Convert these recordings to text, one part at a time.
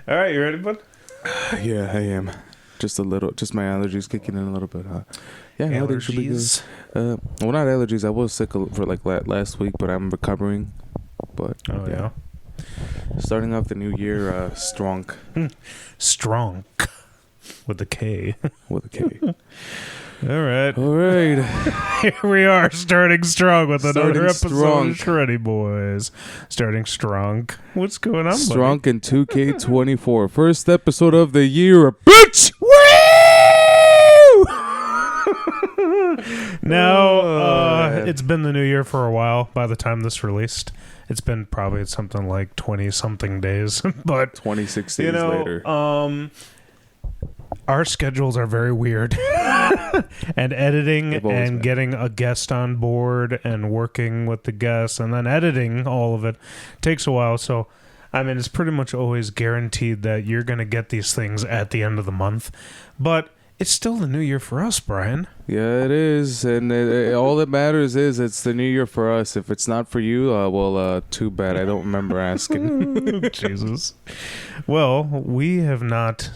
All right, you ready, bud? Yeah, I am. Just a little. Just my allergies kicking in a little bit. Yeah, everything should be good. Well, not allergies. I was sick for like last week, but I'm recovering. But yeah. Starting off the new year, strong. Strong. With a K. With a K. All right. Here we are, starting strong with another episode strong. of Shreddy Bois. Starting strong. What's going on, Strong buddy? in 2K24. First episode of the year, bitch! Woo! Now, it's been the new year for a while by the time this released. It's been probably something like 20-something days. But 26 days later. Our schedules are very weird. And editing and getting a guest on board and working with the guest and then editing all of it takes a while. So, I mean, it's pretty much always guaranteed that you're going to get these things at the end of the month. But it's still the new year for us, Brian. Yeah, it is. And all that matters is it's the new year for us. If it's not for you, well, too bad. I don't remember asking. Jesus. Well, we have not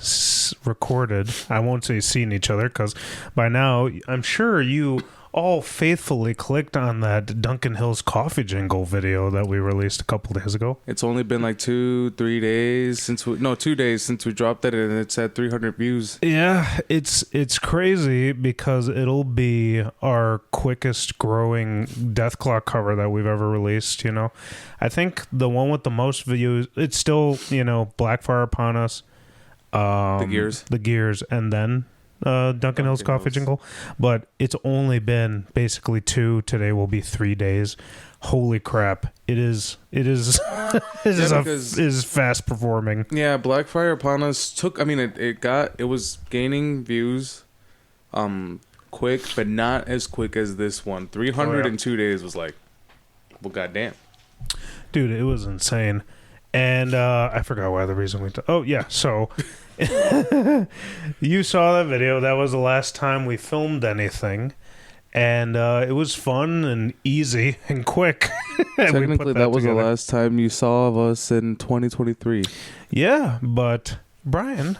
recorded, I won't say seen each other, because by now I'm sure you all faithfully clicked on that Duncan Hill's coffee jingle video that we released a couple days ago. It's only been like 2-3 days since 2 days since we dropped it, and it's at 300 views. Yeah, it's crazy because it'll be our quickest growing Deathclaw cover that we've ever released, you know. I think the one with the most views, it's still, you know, Blackfire Upon Us, the Gears, and then Duncan Hill's coffee jingle, but it's only been basically 2. Today will be 3 days. Holy crap! It is fast performing. Yeah, Blackfire Upon Us it was gaining views, quick, but not as quick as this one. 300 in 2 days was like, well, goddamn, dude, it was insane. And I forgot why the reason we. So. You saw that video. That was the last time we filmed anything, and it was fun and easy and quick. And technically, that was together. The last time you saw of us in 2023. Yeah, but Brian,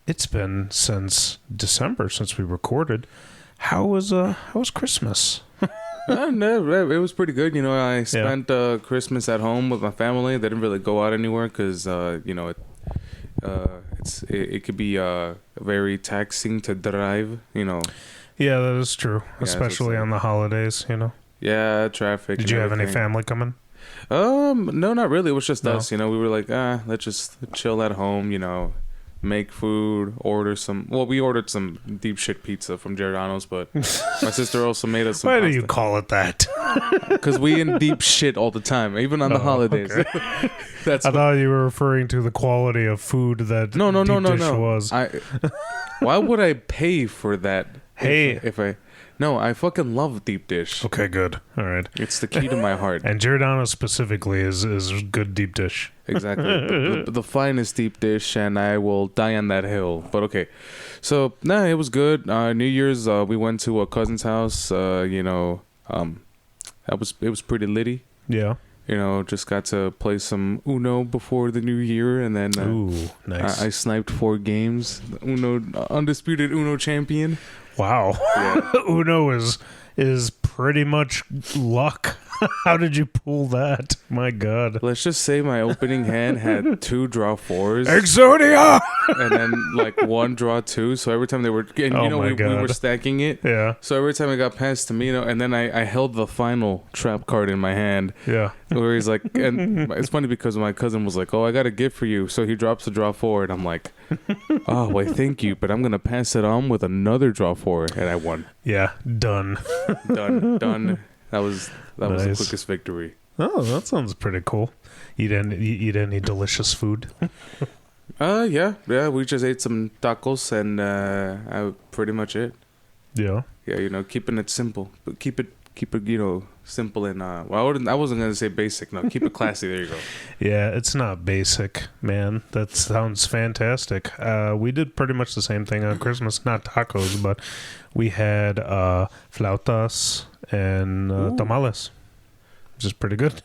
it's been since December since we recorded. How was Christmas? No, it was pretty good. You know, I spent Christmas at home with my family. They didn't really go out anywhere because you know it could be very taxing to drive, you know. Yeah, that is true, especially on the holidays, you know. Yeah, traffic. Did you have any family coming? No, not really. It was just us, you know. We were like, let's just chill at home, you know, make food, order some. Well, we ordered some deep shit pizza from Giordano's, but my sister also made us some Why pasta. do you call it that? Because we in deep shit all the time, even on the holidays. Okay. I thought you were referring to the quality of food that no. was. Why would I pay for that? Hey, I fucking love deep dish. Okay, good. All right. It's the key to my heart. And Giordano specifically is good deep dish. Exactly. the finest deep dish, and I will die on that hill. But okay. So, it was good. New Year's, we went to a cousin's house. You know, it was pretty litty. Yeah. You know, just got to play some Uno before the new year, and then ooh, nice. I sniped 4 games. Undisputed Uno champion. Wow. Yeah. Uno is pretty much luck. How did you pull that? My God. Let's just say my opening hand had 2 draw 4s. Exodia! And then like 1 draw 2. So every time they were, and we were stacking it. Yeah. So every time it got past to me, and then I held the final trap card in my hand. Yeah. Where he's like, and it's funny because my cousin was like, "Oh, I got a gift for you." So he drops a draw 4, and I'm like, "Oh, wait, thank you, but I'm gonna pass it on with another draw 4," and I won. Yeah, done. Done. That was the quickest victory. Oh, that sounds pretty cool. You eat any delicious food? Yeah. We just ate some tacos, and pretty much it. Yeah. Yeah, you know, keeping it simple, but keep it, you know, simple and I wasn't gonna say basic. No, keep it classy. There you go. Yeah, it's not basic, man. That sounds fantastic. We did pretty much the same thing on Christmas. Not tacos, but we had flautas and tamales. which is pretty good.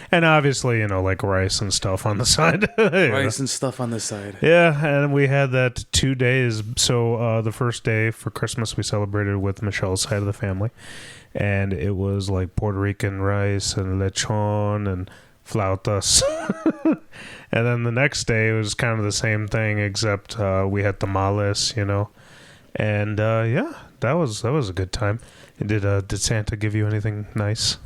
And obviously, like rice and stuff on the side. Rice and stuff on the side. Yeah, and we had that 2 days. So the first day for Christmas, we celebrated with Michelle's side of the family. And it was like Puerto Rican rice and lechon and flautas. And then the next day, it was kind of the same thing, except we had tamales, And that was a good time. Did Santa give you anything nice?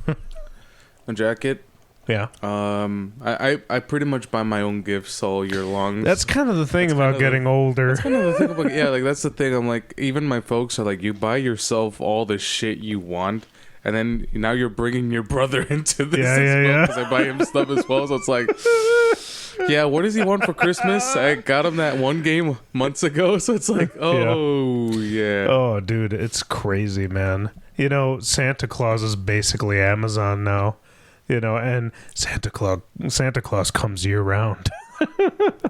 A jacket? Yeah. I pretty much buy my own gifts all year long. That's kind of the thing about getting older. That's kind of the thing about that's the thing. I'm like, even my folks are like, you buy yourself all the shit you want, and then now you're bringing your brother into this as well because I buy him stuff as well. So it's like, what does he want for Christmas? I got him that one game months ago, so it's like, Oh, dude, it's crazy, man. Santa Claus is basically Amazon now. And Santa Claus comes year round.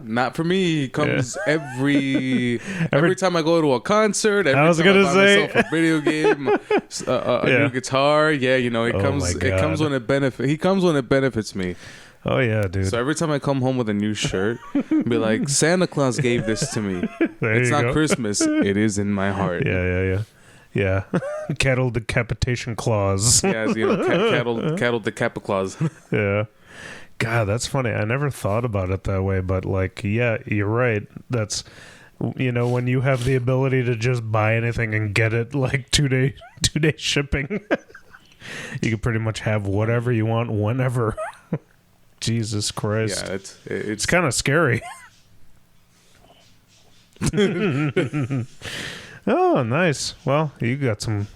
Not for me. He comes every time I go to a concert. Every I was time gonna I buy say myself a video game, a new guitar. It comes. It comes when it benefits. He comes when it benefits me. Oh yeah, dude. So every time I come home with a new shirt, be like, Santa Claus gave this to me. It's not Christmas. It is in my heart. Yeah. Cattle decapitation clause. Yeah, cattle decap clause. Yeah. God, that's funny. I never thought about it that way, but you're right. That's when you have the ability to just buy anything and get it like 2 day shipping. You can pretty much have whatever you want whenever. Jesus Christ. Yeah, it's kind of scary. Oh, nice. Well, you got some.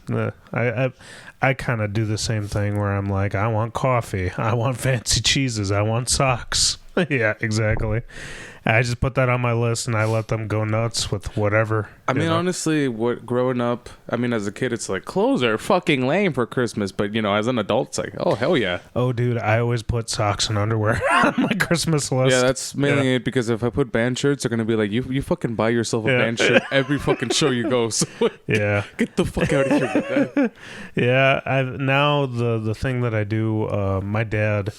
I kind of do the same thing where I'm like, I want coffee, I want fancy cheeses, I want socks. Yeah, exactly. I just put that on my list and I let them go nuts with whatever. I mean, honestly, growing up, as a kid, it's like clothes are fucking lame for Christmas, but as an adult, it's like, oh hell yeah. Oh, dude, I always put socks and underwear on my Christmas list. Yeah, that's mainly it because if I put band shirts, they're gonna be like, you fucking buy yourself a band shirt every fucking show you go. So get the fuck out of here with that. Yeah, now the thing that I do, my dad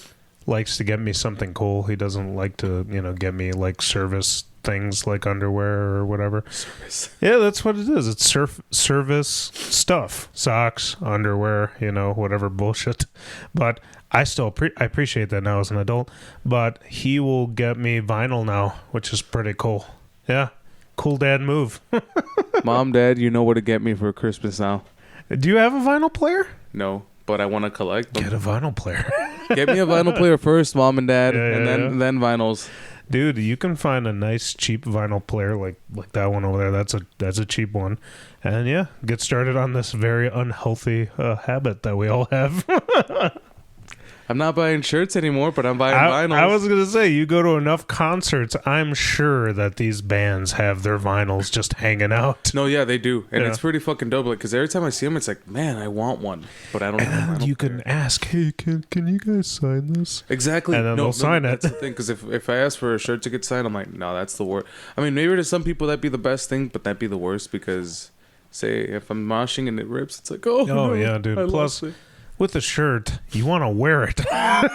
likes to get me something cool. He doesn't like to, get me like service things like underwear or whatever. Service. Yeah, that's what it is. It's service stuff, socks, underwear, whatever bullshit. But I still I appreciate that now as an adult. But he will get me vinyl now, which is pretty cool. Yeah, cool dad move. Mom, Dad, you know what to get me for Christmas now. Do you have a vinyl player? No, but I want to collect them. Get a vinyl player. Get me a vinyl player first, Mom and Dad, and then vinyls. Dude, you can find a nice cheap vinyl player like that one over there. That's a cheap one. And get started on this very unhealthy habit that we all have. I'm not buying shirts anymore, but I'm buying vinyls. I was going to say, you go to enough concerts, I'm sure that these bands have their vinyls just hanging out. No, yeah, they do. And it's pretty fucking dope. Because every time I see them, it's like, man, I want one. But I don't have one. And you can ask, hey, can you guys sign this? Exactly. And then they'll sign it. That's the thing. Because if I ask for a shirt to get signed, I'm like, no, that's the worst. Maybe to some people that'd be the best thing, but that'd be the worst because, say, if I'm moshing and it rips, it's like, oh no, yeah, dude. I Plus, with a shirt, you want to wear it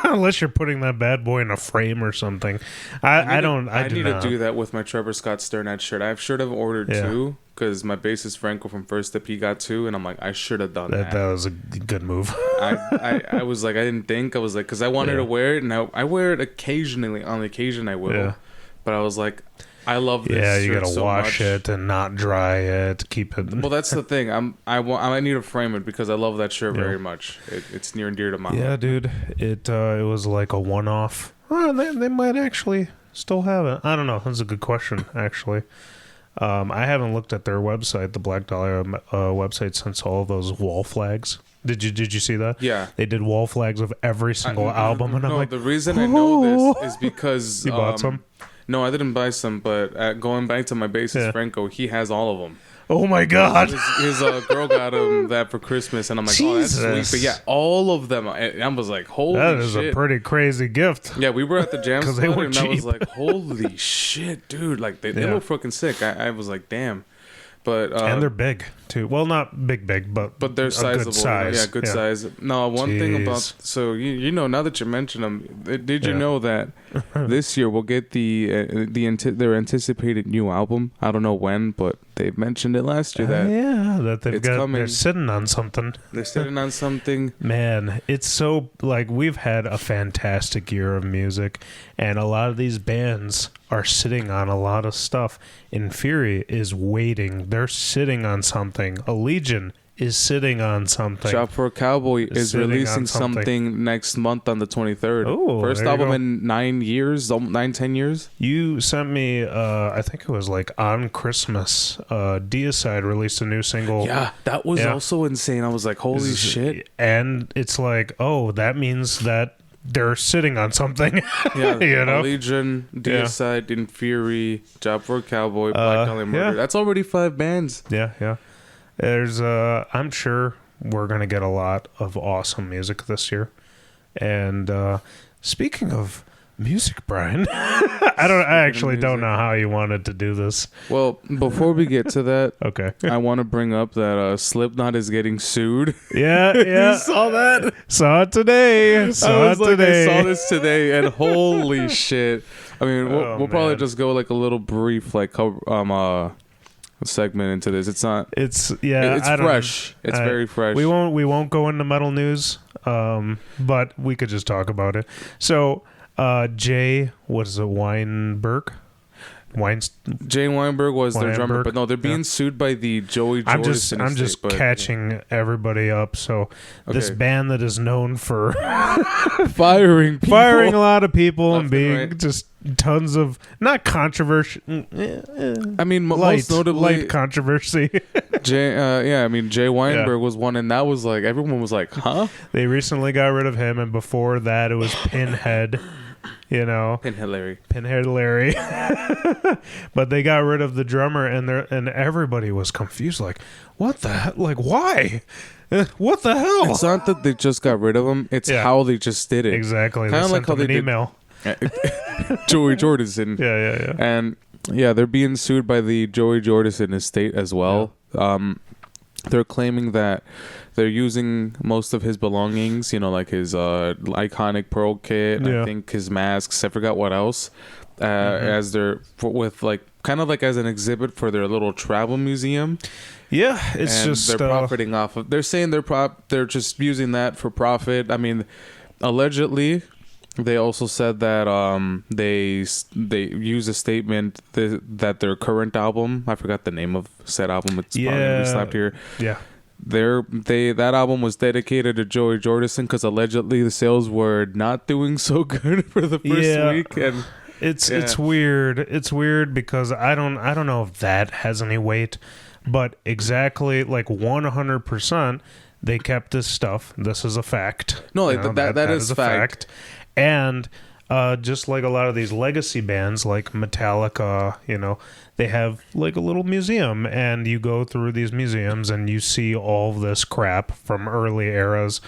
unless you're putting that bad boy in a frame or something. I need to do that with my Trevor Scott Sternat shirt. I've I've ordered two because my bassist Franco from First Step, he got two, and I'm like, I should have done that. That was a good move. I was like, I didn't think. I was like, because I wanted to wear it, and I wear it occasionally. On occasion, I will. But I was like, I love this. Yeah, you gotta so wash it and not dry it. Keep it. Well, that's the thing. I need to frame it because I love that shirt very much. It's near and dear to my heart. Yeah, dude. It was like a one-off. Oh, they might actually still have it. I don't know. That's a good question, actually. I haven't looked at their website, the Black Dahlia website, since all of those wall flags. Did you see that? Yeah. They did wall flags of every single album, and I'm like, the reason I know this is because you bought some. No, I didn't buy some, but going back to my bassist Franco, he has all of them. Oh my God! His girl got him that for Christmas, and I'm like, Jesus. Oh, that's sweet. But yeah, all of them. I was like, holy shit. That is a pretty crazy gift. Yeah, we were at the jam spot, and cheap. I was like, holy shit, dude. Like, they look fucking sick. I was like, damn. and they're big too. Well, not big, but they're sizable. Good size. Yeah, good size. No, one thing about you now that you mention them, did you know that this year we'll get their anticipated new album? I don't know when, but they mentioned it last year that they're sitting on something. They're sitting on something. Man, it's so like we've had a fantastic year of music, and a lot of these bands are sitting on a lot of stuff. Fury is waiting. They're sitting on something. Legion is sitting on something. Shop for a Cowboy is releasing something next month on the 23rd. Oh, first album in 10 years. You sent me, I think it was like on Christmas, Deicide released a new single. Yeah, that was also insane. I was like, holy shit. And it's like, oh, that means that they're sitting on something. Yeah, you know? Legion, Deicide, Fury, Job for a Cowboy, Black Dahlia Murder. Yeah. That's already 5 bands. Yeah. There's I'm sure we're gonna get a lot of awesome music this year. And speaking of music, Brian, I actually don't know how you wanted to do this. Well, before we get to that, okay, I want to bring up that Slipknot is getting sued. Yeah. You saw that? Saw it today. I saw this today, and holy shit! I mean, we'll probably just go like a little brief segment into this. It's fresh. It's very fresh. We won't go into metal news, but we could just talk about it. So Jay, what is it, Weinberg? Jay Weinberg was their drummer, but no, they're being sued by the Joey Jordison. I'm just catching everybody up. So this band that is known for firing a lot of people and being just tons of not controversy. I mean, most notably light controversy. Jay Weinberg was one, and that was like everyone was like, "Huh?" They recently got rid of him, and before that, it was Pinhead. You know, Pinhead Larry. But they got rid of the drummer, and everybody was confused. Like, what the hell? Like, why? What the hell? It's not that they just got rid of him. It's how they just did it. Exactly. Kind of like how they did email. Joey Jordison. Yeah. And they're being sued by the Joey Jordison estate as well. Yeah. They're claiming that they're using most of his belongings, like his iconic Pearl kit, I think his masks, I forgot what else, as their kind of like as an exhibit for their little travel museum. Yeah, they're profiting off of. They're saying they're just using that for profit. I mean, allegedly. They also said that they use a statement that their current album, I forgot the name of said album, it's probably gonna be slapped here. Yeah. That album was dedicated to Joey Jordison because allegedly the sales were not doing so good for the first week, and it's weird. It's weird because I don't know if that has any weight, but exactly like 100%, they kept this stuff. This is a fact. No, that is a fact. And just like a lot of these legacy bands like Metallica, they have like a little museum, and you go through these museums and you see all this crap from early eras.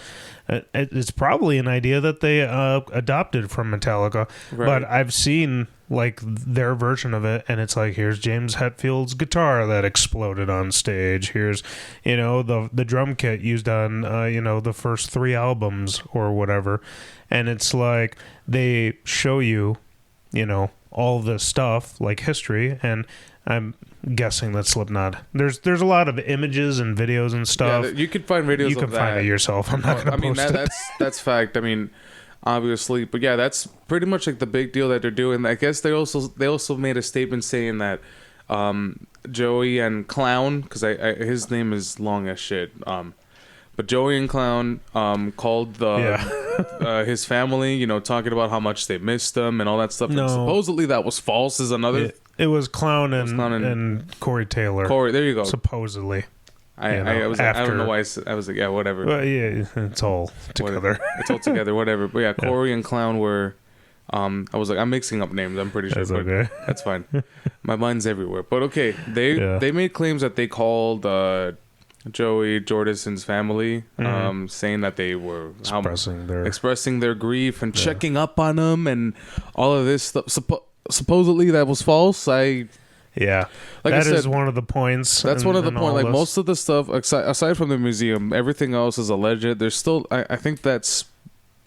It's probably an idea that they adopted from Metallica, but I've seen like their version of it, and it's like, here's James Hetfield's guitar that exploded on stage. Here's the drum kit used on the first 3 albums or whatever, and it's like they show you all this stuff like history. And I'm guessing that Slipknot, there's a lot of images and videos and stuff. Yeah, you could find videos. You can find it yourself. I'm not gonna post it. That's fact. I mean, obviously, but yeah, that's pretty much like the big deal that they're doing. I guess they also made a statement saying that Joey and Clown, because his name is long as shit. But Joey and Clown called his family, talking about how much they missed them and all that stuff. No. And supposedly that was false. Is another. It was Clown and Corey Taylor. Corey, there you go. Supposedly. I don't know why I was like, yeah, whatever. Well, yeah, it's all together. It's all together, whatever. But yeah, Corey and Clown were. I was like, I'm mixing up names. I'm pretty sure. That's okay. That's fine. My mind's everywhere. But okay, they made claims that they called Joey Jordison's family, saying that they were expressing their grief and checking up on them and all of this stuff. Supposedly that was false. Yeah, like that I said, is one of the points. That's one of the points. Like most of the stuff, aside from the museum, everything else is alleged. There's still, I think that's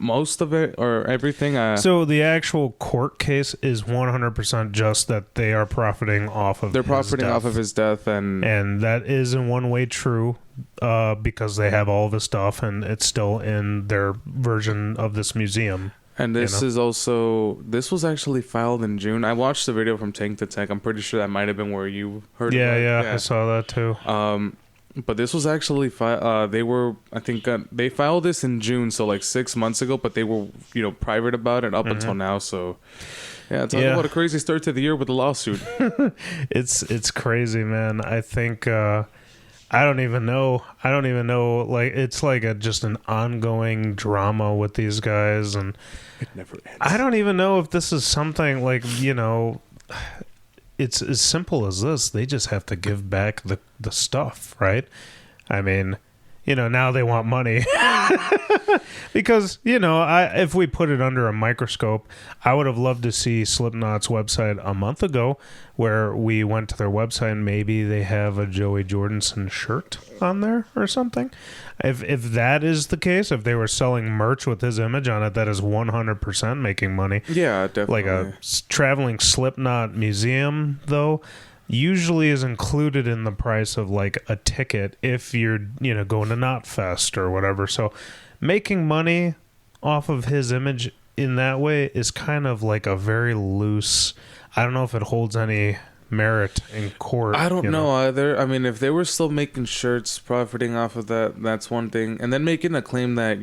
most of it or everything. So the actual court case is 100% just that they are profiting off of. They're profiting off of his death, and that is in one way true, because they have all of his stuff and it's still in their version of this museum. And this is also, this was actually filed in June. I watched the video from Tank to Tech. I'm pretty sure that might have been where you heard it. Yeah, I saw that too. But this was actually, they filed this in June, so like 6 months ago, but they were, private about it up until now. So, talk about a crazy start to the year with a lawsuit. It's crazy, man. I think, I don't even know. Like, it's like just an ongoing drama with these guys, and it never ends. I don't even know if this is something like, it's as simple as this. They just have to give back the stuff, right? I mean, now they want money. Because, if we put it under a microscope, I would have loved to see Slipknot's website a month ago, where we went to their website and maybe they have a Joey Jordison shirt on there or something. If that is the case, if they were selling merch with his image on it, that is 100% making money. Yeah, definitely. Like a traveling Slipknot museum, though, usually is included in the price of like a ticket if you're, going to Knotfest or whatever. So making money off of his image in that way is kind of like a very loose, I don't know if it holds any merit in court. I don't know either. I mean, if they were still making shirts, profiting off of that, that's one thing. And then making a claim that,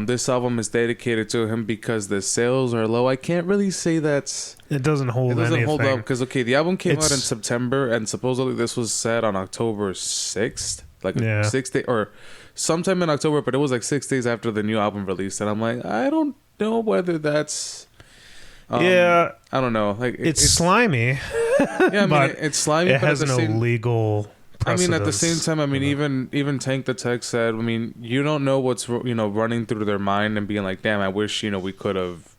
this album is dedicated to him because the sales are low. I can't really say that's... It doesn't hold up because, the album came out in September and supposedly this was set on October 6th. Like 6 days or sometime in October, but it was like 6 days after the new album released. And I'm like, I don't know whether that's... I don't know. Like it's slimy. Yeah, I mean, it's slimy. It but has no legal precedence. I mean, at the same time, I mean, even Tank the Tech said, I mean, you don't know what's running through their mind and being like, damn, I wish we could have.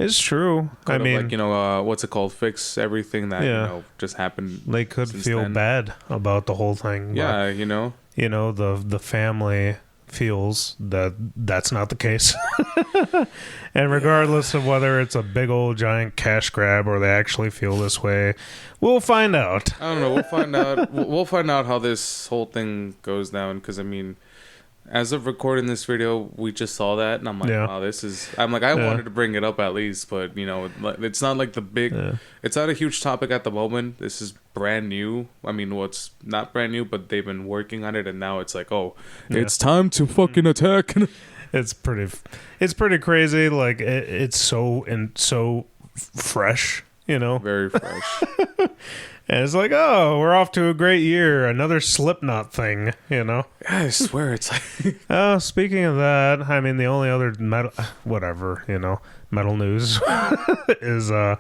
It's true. I mean, what's it called? Fix everything that just happened. They could feel bad about the whole thing. Yeah, the family feels that that's not the case. And regardless of whether it's a big old giant cash grab or they actually feel this way, we'll find out. I don't know. We'll find out. We'll find out how this whole thing goes down. Because I mean, as of recording this video, we just saw that, and I'm like, wow, this is. I'm like, I wanted to bring it up at least, but it's not like the big. It's not a huge topic at the moment. This is brand new. I mean, it's not brand new, but they've been working on it, and now it's like, it's time to fucking attack. It's pretty crazy. Like it's so fresh, very fresh. And it's like, we're off to a great year. Another Slipknot thing, Yeah, I swear it's like. Speaking of that, I mean, the only other metal news is the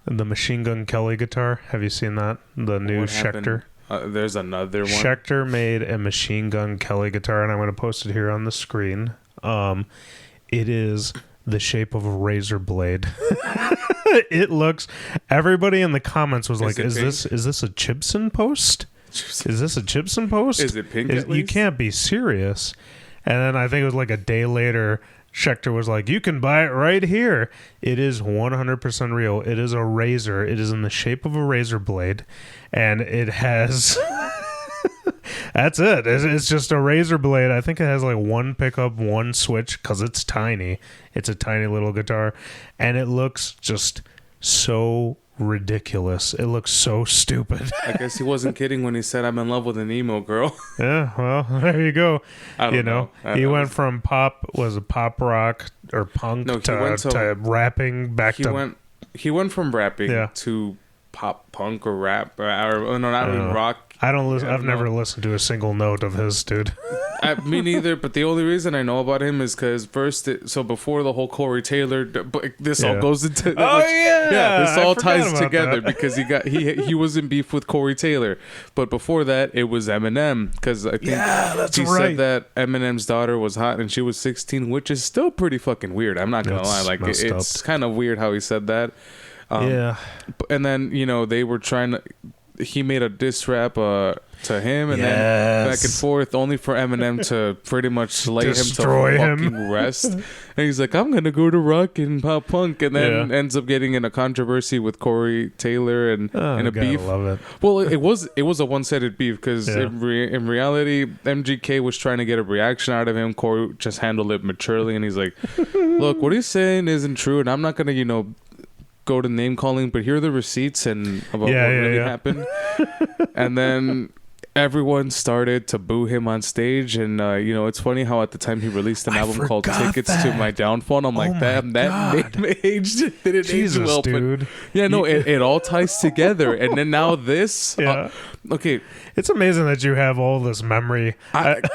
Machine Gun Kelly guitar. Have you seen that? The new Schecter. There's another one. Schecter made a Machine Gun Kelly guitar, and I'm going to post it here on the screen. It is the shape of a razor blade. It looks. Everybody in the comments was like, "Is this a Chibson post? Is this a Chibson post? Is it pink? At least? You can't be serious." And then I think it was like a day later, Schecter was like, "You can buy it right here." It is 100% real. It is a razor. It is in the shape of a razor blade, and it has. That's it. It's just a razor blade. I think it has like one pickup, one switch, because it's tiny. It's a tiny little guitar, and it looks just so ridiculous. It looks so stupid. I guess he wasn't kidding when he said, "I'm in love with an emo girl." Yeah, well, there you go. I don't know. He went from pop rock or punk to rapping back to... He went from rapping to pop punk or rap or not even rock. I don't listen. I've never listened to a single note of his, dude. Me neither. But the only reason I know about him is because before the whole Corey Taylor, this all goes into. This all ties together because he was in beef with Corey Taylor, but before that it was Eminem because I think he said that Eminem's daughter was hot and she was 16, which is still pretty fucking weird. I'm not gonna lie, like it's kind of weird how he said that. Yeah. And then, you know, they were trying to... He made a diss rap to him, and then back and forth, only for Eminem to pretty much lay him to fucking rest. And he's like, I'm gonna go to rock and pop punk, and then ends up getting in a controversy with Corey Taylor and a beef. Love it. Well, it was a one-sided beef because in reality, MGK was trying to get a reaction out of him. Corey just handled it maturely, and he's like, look, what he's saying isn't true, and I'm not gonna, you know, go to name calling, but here are the receipts and about what really happened. And then everyone started to boo him on stage, and you know, it's funny how at the time he released an album called Tickets to My Downfall, and I'm like, damn, that aged didn't Jesus, age well, dude. But yeah, no, it all ties together. And then now this okay, it's amazing that you have all this memory.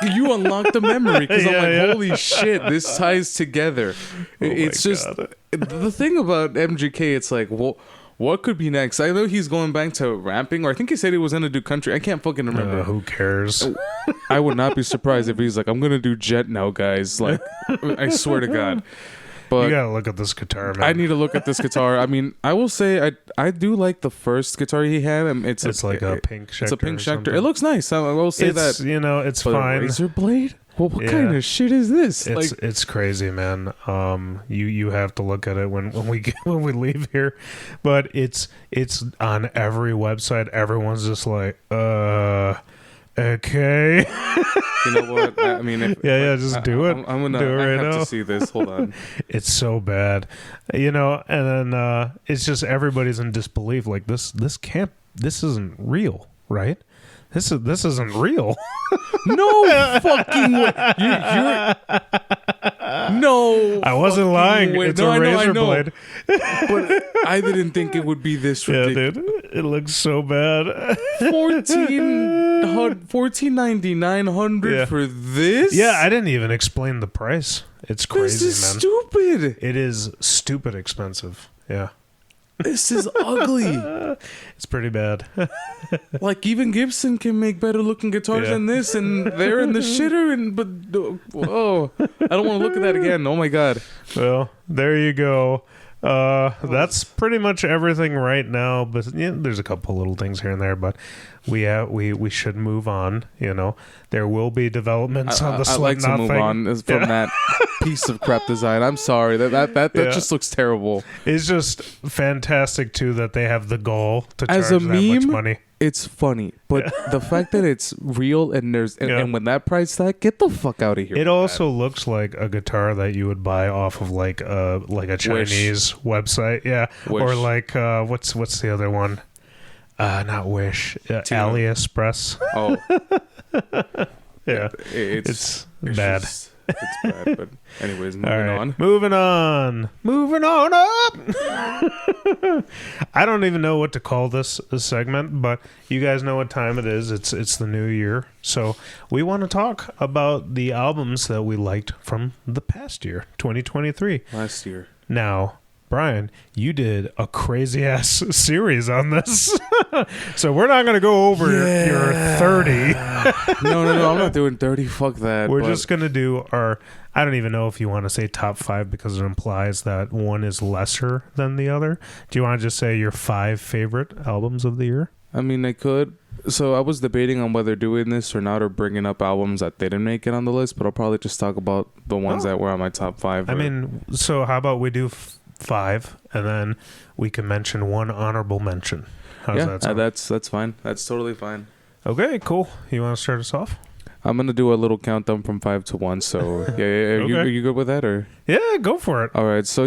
You unlocked the memory because I'm like, holy shit, this ties together. It's just the thing about MGK. It's like, well, what could be next? I know he's going back to rapping, or I think he said he was gonna do country. I can't fucking remember. Who cares? I would not be surprised if he's like, I'm gonna do Jet now, guys. Like, I swear to God. But you gotta look at this guitar, man. I need to look at this guitar. I mean, I will say I do like the first guitar he had. It's like a pink Schecter. It's a pink Schecter. It looks nice. I will say that. You know, it's fine. Razor blade. Well, what kind of shit is this? It's crazy, man. You have to look at it when we leave here, but it's on every website. Everyone's just like, okay. You know what? I mean, just do it. I'm gonna. Do it right I have now. to see this. Hold on. It's so bad, you know. And then it's just everybody's in disbelief. Like this isn't real, right? This isn't real. No fucking way. You're no. I wasn't lying. Way. It's a razor blade. But I didn't think it would be this ridiculous. Yeah, dude. It looks so bad. $14.99 for this? Yeah, I didn't even explain the price. It's crazy, this is man. Stupid. It is stupid expensive. Yeah. This is ugly. It's pretty bad. Like, even Gibson can make better looking guitars than this, and they're in the shitter. But I don't want to look at that again. Oh my God. Well, there you go. That's pretty much everything right now. But there's a couple little things here and there, but we should move on. You know, there will be developments on the Slipknot I'd like to move on from that piece of crap design. I'm sorry that just looks terrible. It's just fantastic too that they have the gall to charge as a that meme, much money. It's funny, but the fact that it's real and and when that price tag, get the fuck out of here. It also looks like a guitar that you would buy off of like a Chinese website, Wish. or like what's the other one? Not Wish, AliExpress. Oh, yeah, it's bad. It's bad, but anyways, moving on up. I don't even know what to call this segment, but you guys know what time it is. It's the new year, so we want to talk about the albums that we liked from the past year, 2023. Last year. Now, Brian, you did a crazy ass series on this. So we're not going to go over your 30. No, I'm not doing 30. Fuck that. We're just going to do our, I don't even know if you want to say top 5 because it implies that one is lesser than the other. Do you want to just say your 5 favorite albums of the year? I mean, I could. So I was debating on whether doing this or not, or bringing up albums that didn't make it on the list, but I'll probably just talk about the ones that were on my top 5. I mean, so how about we do 5 and then we can mention one honorable mention. How's that sound? That's fine. That's totally fine. Okay, cool. You want to start us off? I'm gonna do a little countdown from 5 to 1. So yeah. Okay. Are you good with that, or? Yeah, go for it. All right. So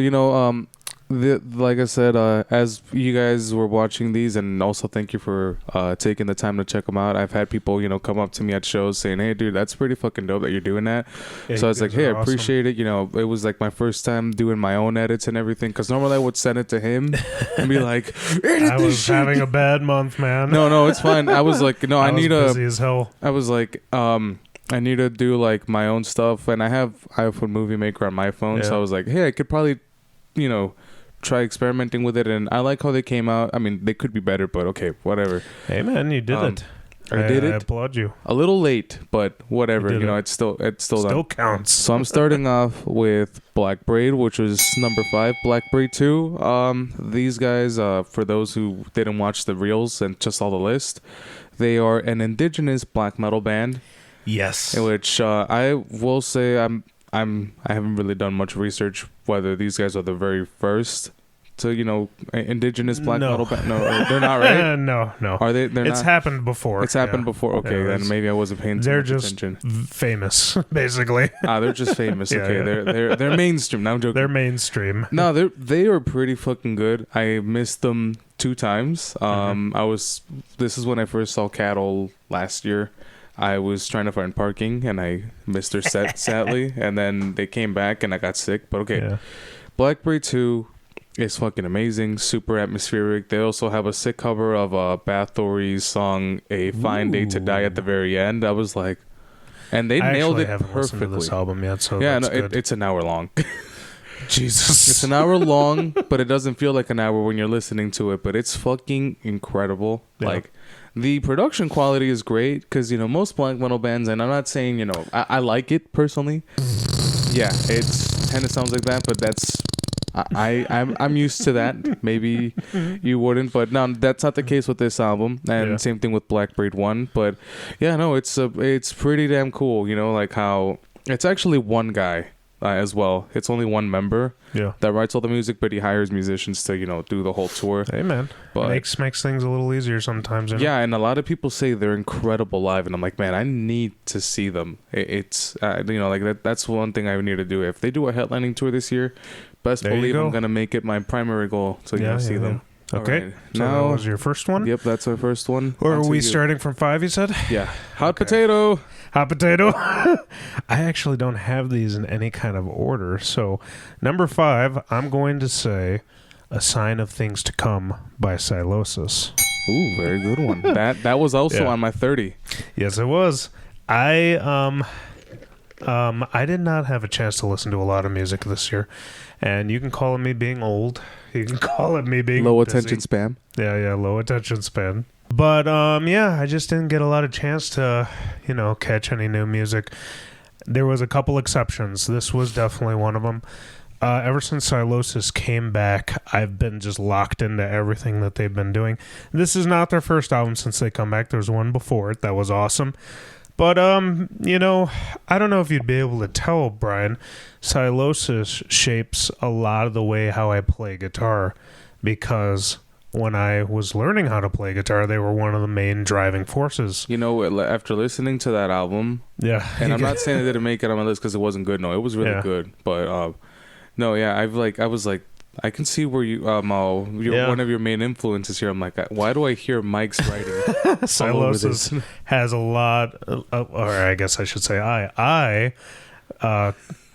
like I said, as you guys were watching these, and also thank you for taking the time to check them out. I've had people, come up to me at shows saying, "Hey, dude, that's pretty fucking dope that you're doing that." Yeah, so I was like, "Hey, I appreciate it." It was like my first time doing my own edits and everything, because normally I would send it to him and be like, "Edit I was having a bad month, man." No, it's fine. I was like, "No, I need busy as hell." I was like, I need to do like my own stuff, and I have iPhone Movie Maker on my phone, so I was like, "Hey, I could probably, try experimenting with it," and I like how they came out. I mean, they could be better, but okay, whatever. Hey man, you did it. I did I it applaud you. a little late, but whatever. You did it. It's still Still done. counts. So I'm starting off with Black Braid, which was number 5. Black Braid 2. These guys, for those who didn't watch the reels and just saw the list, they are an indigenous black metal band. Yes. Which I will say I haven't really done much research whether these guys are the very first to indigenous black metal band. No, they're not, right? No. Are they? They're It's not. happened before. It's happened before. Okay, then maybe I wasn't paying too much attention. They're just famous, basically. They're just famous. Okay, they're mainstream. Now I'm joking. They're mainstream. No, they are pretty fucking good. I missed them 2 times. This is when I first saw Cattle last year. I was trying to find parking and I missed their set sadly, and then they came back and I got sick. But okay, Yeah. Black Braid 2 is fucking amazing, super atmospheric. They also have a sick cover of Bathory's song "A Fine Day to Die" at the very end. I was like, and they nailed it haven't listened to perfectly. this album yet, so Yeah, that's good. it's an hour long. Jesus. It's an hour long, but it doesn't feel like an hour when you're listening to it. But it's fucking incredible. Yeah. Like, the production quality is great because most black metal bands, and I'm not saying I like it personally. Yeah, it's kind of sounds like that, but that's I'm used to that. Maybe you wouldn't, but no, that's not the case with this album. And same thing with Black Braid 1. But yeah, no, it's pretty damn cool. Like how it's actually one guy. As well, it's only one member that writes all the music, but he hires musicians to do the whole tour. Hey man, but makes things a little easier sometimes. Yeah, and a lot of people say they're incredible live, and I'm like, man, I need to see them. It's like that. That's one thing I need to do. If they do a headlining tour this year, best believe I'm gonna make it my primary goal to see them. Okay, right. so now that was your first one. Yep, that's our first one. Or are we starting from 5? You said. Yeah, hot potato. Hot potato. I actually don't have these in any kind of order. So, number 5, I'm going to say "A Sign of Things to Come" by Silosis. Ooh, very good one. That was also on my 30. Yes, it was. I did not have a chance to listen to a lot of music this year, and you can call it me being old. You can call it me being low busy. attention span. Yeah, low attention span. But I just didn't get a lot of chance to, catch any new music. There was a couple exceptions. This was definitely one of them. Ever since Silosis came back, I've been just locked into everything that they've been doing. This is not their first album since they come back. There was one before it that was awesome. But, I don't know if you'd be able to tell, Brian, Silosis shapes a lot of the way how I play guitar, because when I was learning how to play guitar, they were one of the main driving forces. After listening to that album, and I'm not saying it didn't make it on my list because it wasn't good. No, it was really good. But, I was like, I can see where you're one of your main influences here. I'm like, why do I hear Mike's writing? Silosis has a lot, or I guess I should say I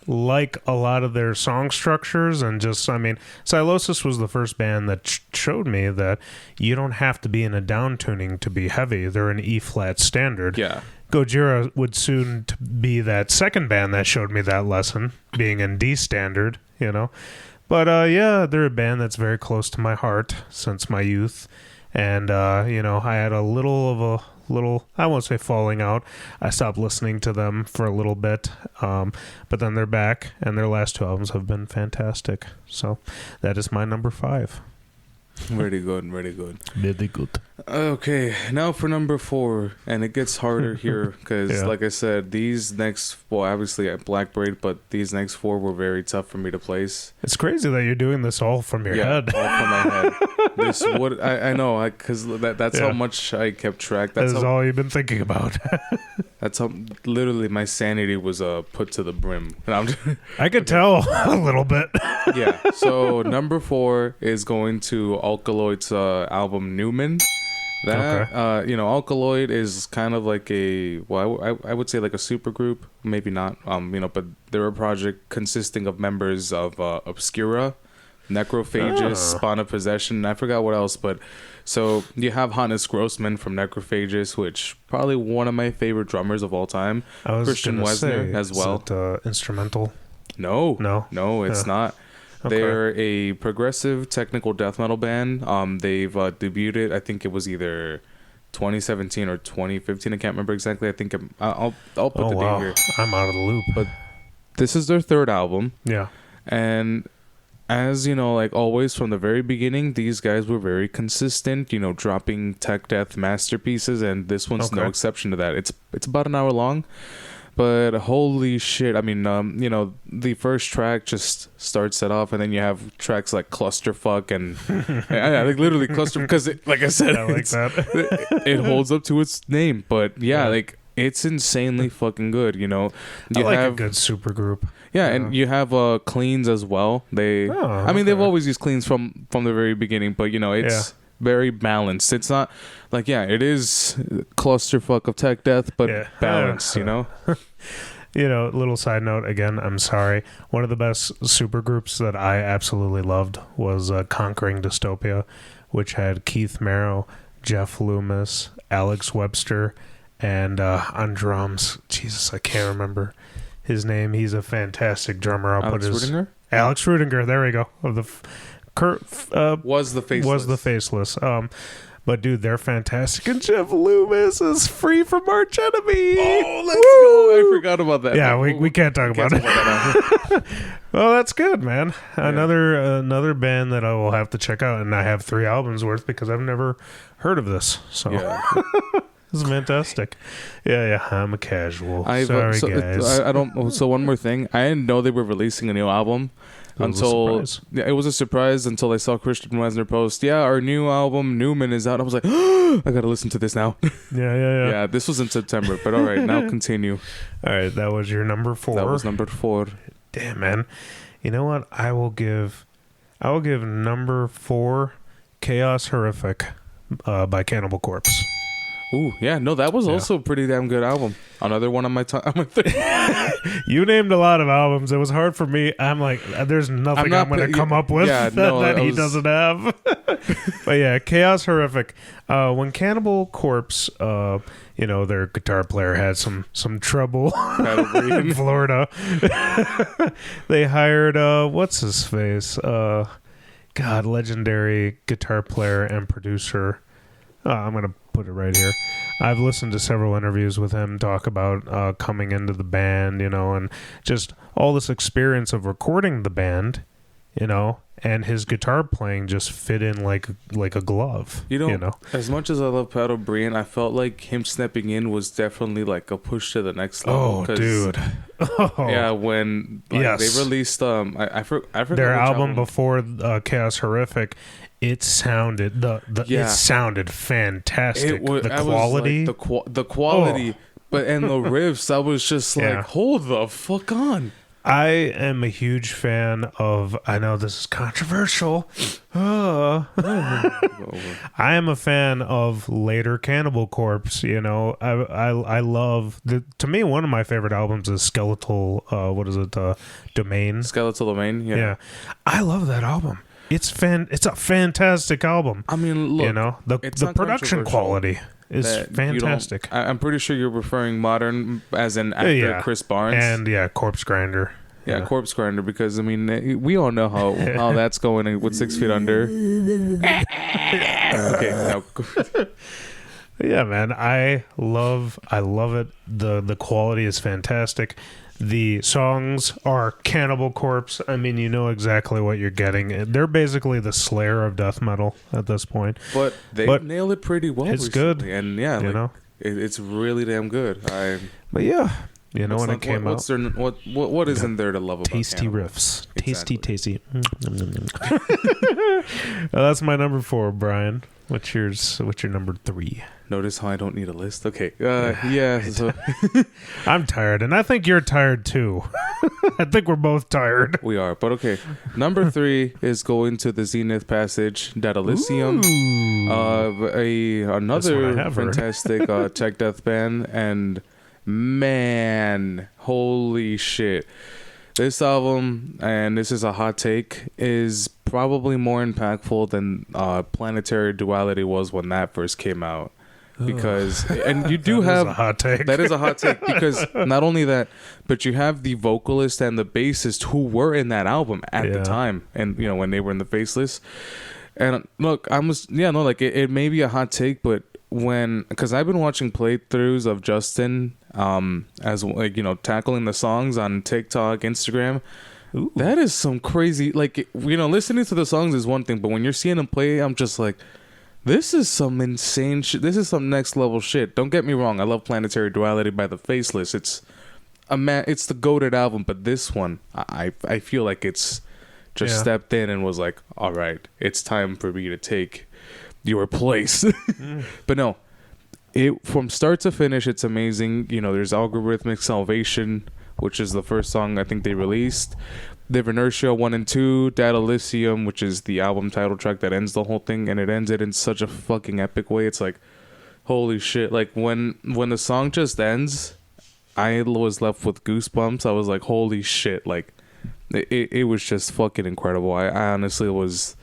like a lot of their song structures, and Silosis was the first band that showed me that you don't have to be in a down tuning to be heavy. They're an E-flat standard. Yeah. Gojira would soon be that second band that showed me that lesson, being in D standard, But, they're a band that's very close to my heart since my youth. And, I had a little, I won't say falling out. I stopped listening to them for a little bit. But then they're back, and their last 2 albums have been fantastic. So that is my number 5. Very good, very good. Very good. Okay, now for number 4, and it gets harder here because, like I said, these next, obviously at Black Braid, but these next 4 were very tough for me to place. It's crazy that you're doing this all from your head. all from my head. I know, because that's how much I kept track. That's all you've been thinking about. That's how literally my sanity was put to the brim. I could tell a little bit. Yeah. So number 4 is going to Alkaloid's album Newman. Alkaloid is kind of like I would say like a super group, maybe not. But they're a project consisting of members of Obscura, Necrophagus, Spawn of Possession. I forgot what else, but so you have Hannes Grossman from Necrophagus, which probably one of my favorite drummers of all time. Christian Wesner as well. Is it instrumental? No, it's not. Okay. They're a progressive technical death metal band. They've debuted, I think it was either 2017 or 2015. I can't remember exactly. I think I'll put the date here. I'm out of the loop. But this is their third album. Yeah. And as you know, like always from the very beginning, these guys were very consistent, you know, dropping tech death masterpieces, and this one's no exception to that. It's about an hour long, but holy shit. I mean, you know, the first track just starts it off, and then you have tracks like Clusterfuck and yeah, like literally Cluster, because like I said, I like that. it holds up to its name. But yeah, like it's insanely fucking good, you know. I like a good super group. Yeah, and you have cleans as well. I mean, they've always used cleans from the very beginning, but you know, it's very balanced. It's not like it is clusterfuck of tech death, but balanced, you know. You know, little side note again, I'm sorry. One of the best super groups that I absolutely loved was Conquering Dystopia, which had Keith Merrow, Jeff Loomis, Alex Webster, and on drums, Jesus, I can't remember his name. He's a fantastic drummer. Alex Rudinger. There we go. Of the was the faceless. But dude, they're fantastic. And Jeff Loomis is free from Arch Enemy. Oh, let's go! I forgot about that. Yeah, we can't talk about it. Well, that's good, man. Yeah. Another band that I will have to check out, and I have 3 albums worth because I've never heard of this. So. Yeah. This is fantastic. Yeah, I'm a casual. Sorry, guys. I don't. So one more thing, I didn't know they were releasing a new album it was a surprise until I saw Christian Wesner post. Yeah, our new album Newman is out. I was like, I gotta listen to this now. Yeah. Yeah, this was in September, but all right, now continue. All right, that was your number 4. That was number 4. Damn, man. You know what? I will give number 4 Chaos Horrific by Cannibal Corpse. Ooh, yeah, no, that was also a pretty damn good album. Another one on my You named a lot of albums. It was hard for me. I'm like, there's nothing I'm going to come up with that he doesn't have. But yeah, Chaos Horrific. When Cannibal Corpse, you know, their guitar player had some trouble in Florida. They hired, what's his face? Legendary guitar player and producer. I'm going to put it right here. I've listened to several interviews with him talk about coming into the band, you know, and just all this experience of recording the band, you know, and his guitar playing just fit in like a glove. You know, as much as I love Pato Brian, I felt like him stepping in was definitely like a push to the next level. Oh, dude. Yeah, when they released I forgot their album before Chaos Horrific. It sounded it sounded fantastic. The quality, like the quality, but and the riffs, I was just like, hold the fuck on. I am a huge fan of. I know this is controversial. I am a fan of later Cannibal Corpse. You know, I love to me one of my favorite albums is Skeletal. Domain. Skeletal Domain. Yeah, I love that album. It's a fantastic album. I mean, look, you know, the production quality is fantastic. I'm pretty sure you're referring modern as in after Chris Barnes and Corpse Grinder. Yeah, Corpse Grinder, because I mean we all know how that's going with 6 Feet Under. Okay, now. Yeah, man, I love it. The quality is fantastic. The songs are Cannibal Corpse. I mean, you know exactly what you're getting. They're basically the Slayer of death metal at this point. But they nail it pretty well. It's good, and it's really damn good. But yeah, you know when it came out. What isn't there to love about tasty Cannibal? Riffs? Exactly. Tasty. Well, that's my number 4, Brian. What's your number 3? Notice how I don't need a list? Okay. Yeah. So I'm tired, and I think you're tired too. I think we're both tired. We are, but okay. Number 3 is going to the Zenith Passage, Datalisium. Another fantastic tech death band, and man, holy shit. This album, and this is a hot take, is probably more impactful than Planetary Duality was when that first came out. Because and you do have a hot take. That is a hot take, because not only that, but you have the vocalist and the bassist who were in that album at the time, and you know when they were in the Faceless. And look, it may be a hot take, but because I've been watching playthroughs of Justin, as like, you know, tackling the songs on TikTok, Instagram. Ooh. That is some crazy, like, you know, listening to the songs is one thing, but when you're seeing him play, I'm just like, this is some insane shit. This is some next level shit. Don't get me wrong. I love Planetary Duality by The Faceless. It's the goated album, but this one, I feel like it's just stepped in and was like, all right, it's time for me to take your place. But no, it from start to finish, it's amazing. You know, there's Algorithmic Salvation, which is the first song I think they released. They have Inertia 1 and 2, Data Lyceum, which is the album title track that ends the whole thing, and it ends it in such a fucking epic way. It's like, holy shit. Like, when the song just ends, I was left with goosebumps. I was like, holy shit. Like, it was just fucking incredible. I honestly was...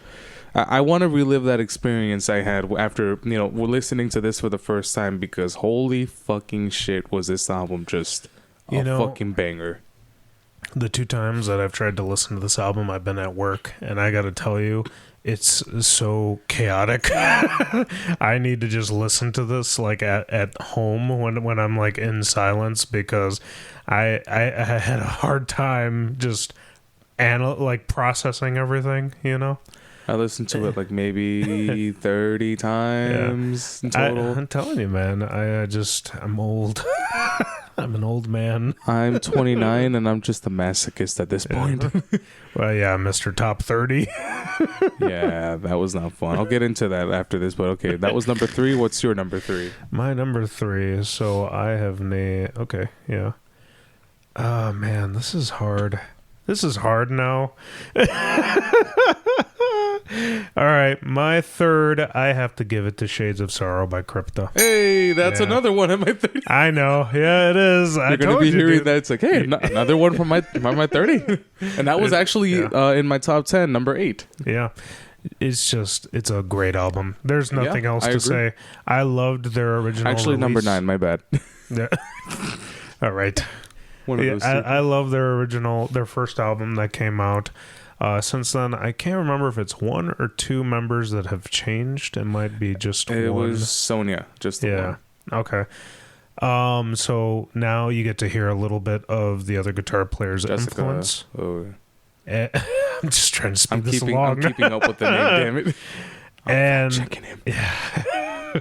I want to relive that experience I had after, you know, listening to this for the first time, because holy fucking shit was this album just a fucking banger. The 2 times that I've tried to listen to this album, I've been at work, and I gotta tell you, it's so chaotic. I need to just listen to this like at home when I'm like in silence, because I had a hard time just processing everything, you know. I listened to it like maybe 30 times in total. I'm telling you, man, I'm old. I'm an old man. I'm 29 and I'm just a masochist at this point. Well, yeah, Mr. Top 30. Yeah, that was not fun. I'll get into that after this, but okay, that was number 3. What's your number 3? My number 3, so I have okay, yeah. Oh, man, this is hard. This is hard now. All right, my third, I have to give it to Shades of Sorrow by Crypta. Hey, that's another one of my 30. I know, yeah, it is. You're going to be hearing that. It's like, hey, another one from my 30. And that was actually in my top 10, number 8. Yeah. It's a great album. There's nothing else to say. I loved their original Actually, release. number 9, my bad. Yeah. All right. One of those two. I love their first album that came out. Since then, I can't remember if it's 1 or 2 members that have changed. It might be just one. It was Sonia, just the one. Okay. So now you get to hear a little bit of the other guitar player's influence. Oh. I'm just trying to speed this along. I'm keeping up with the name, damn it. I'm checking him. Yeah.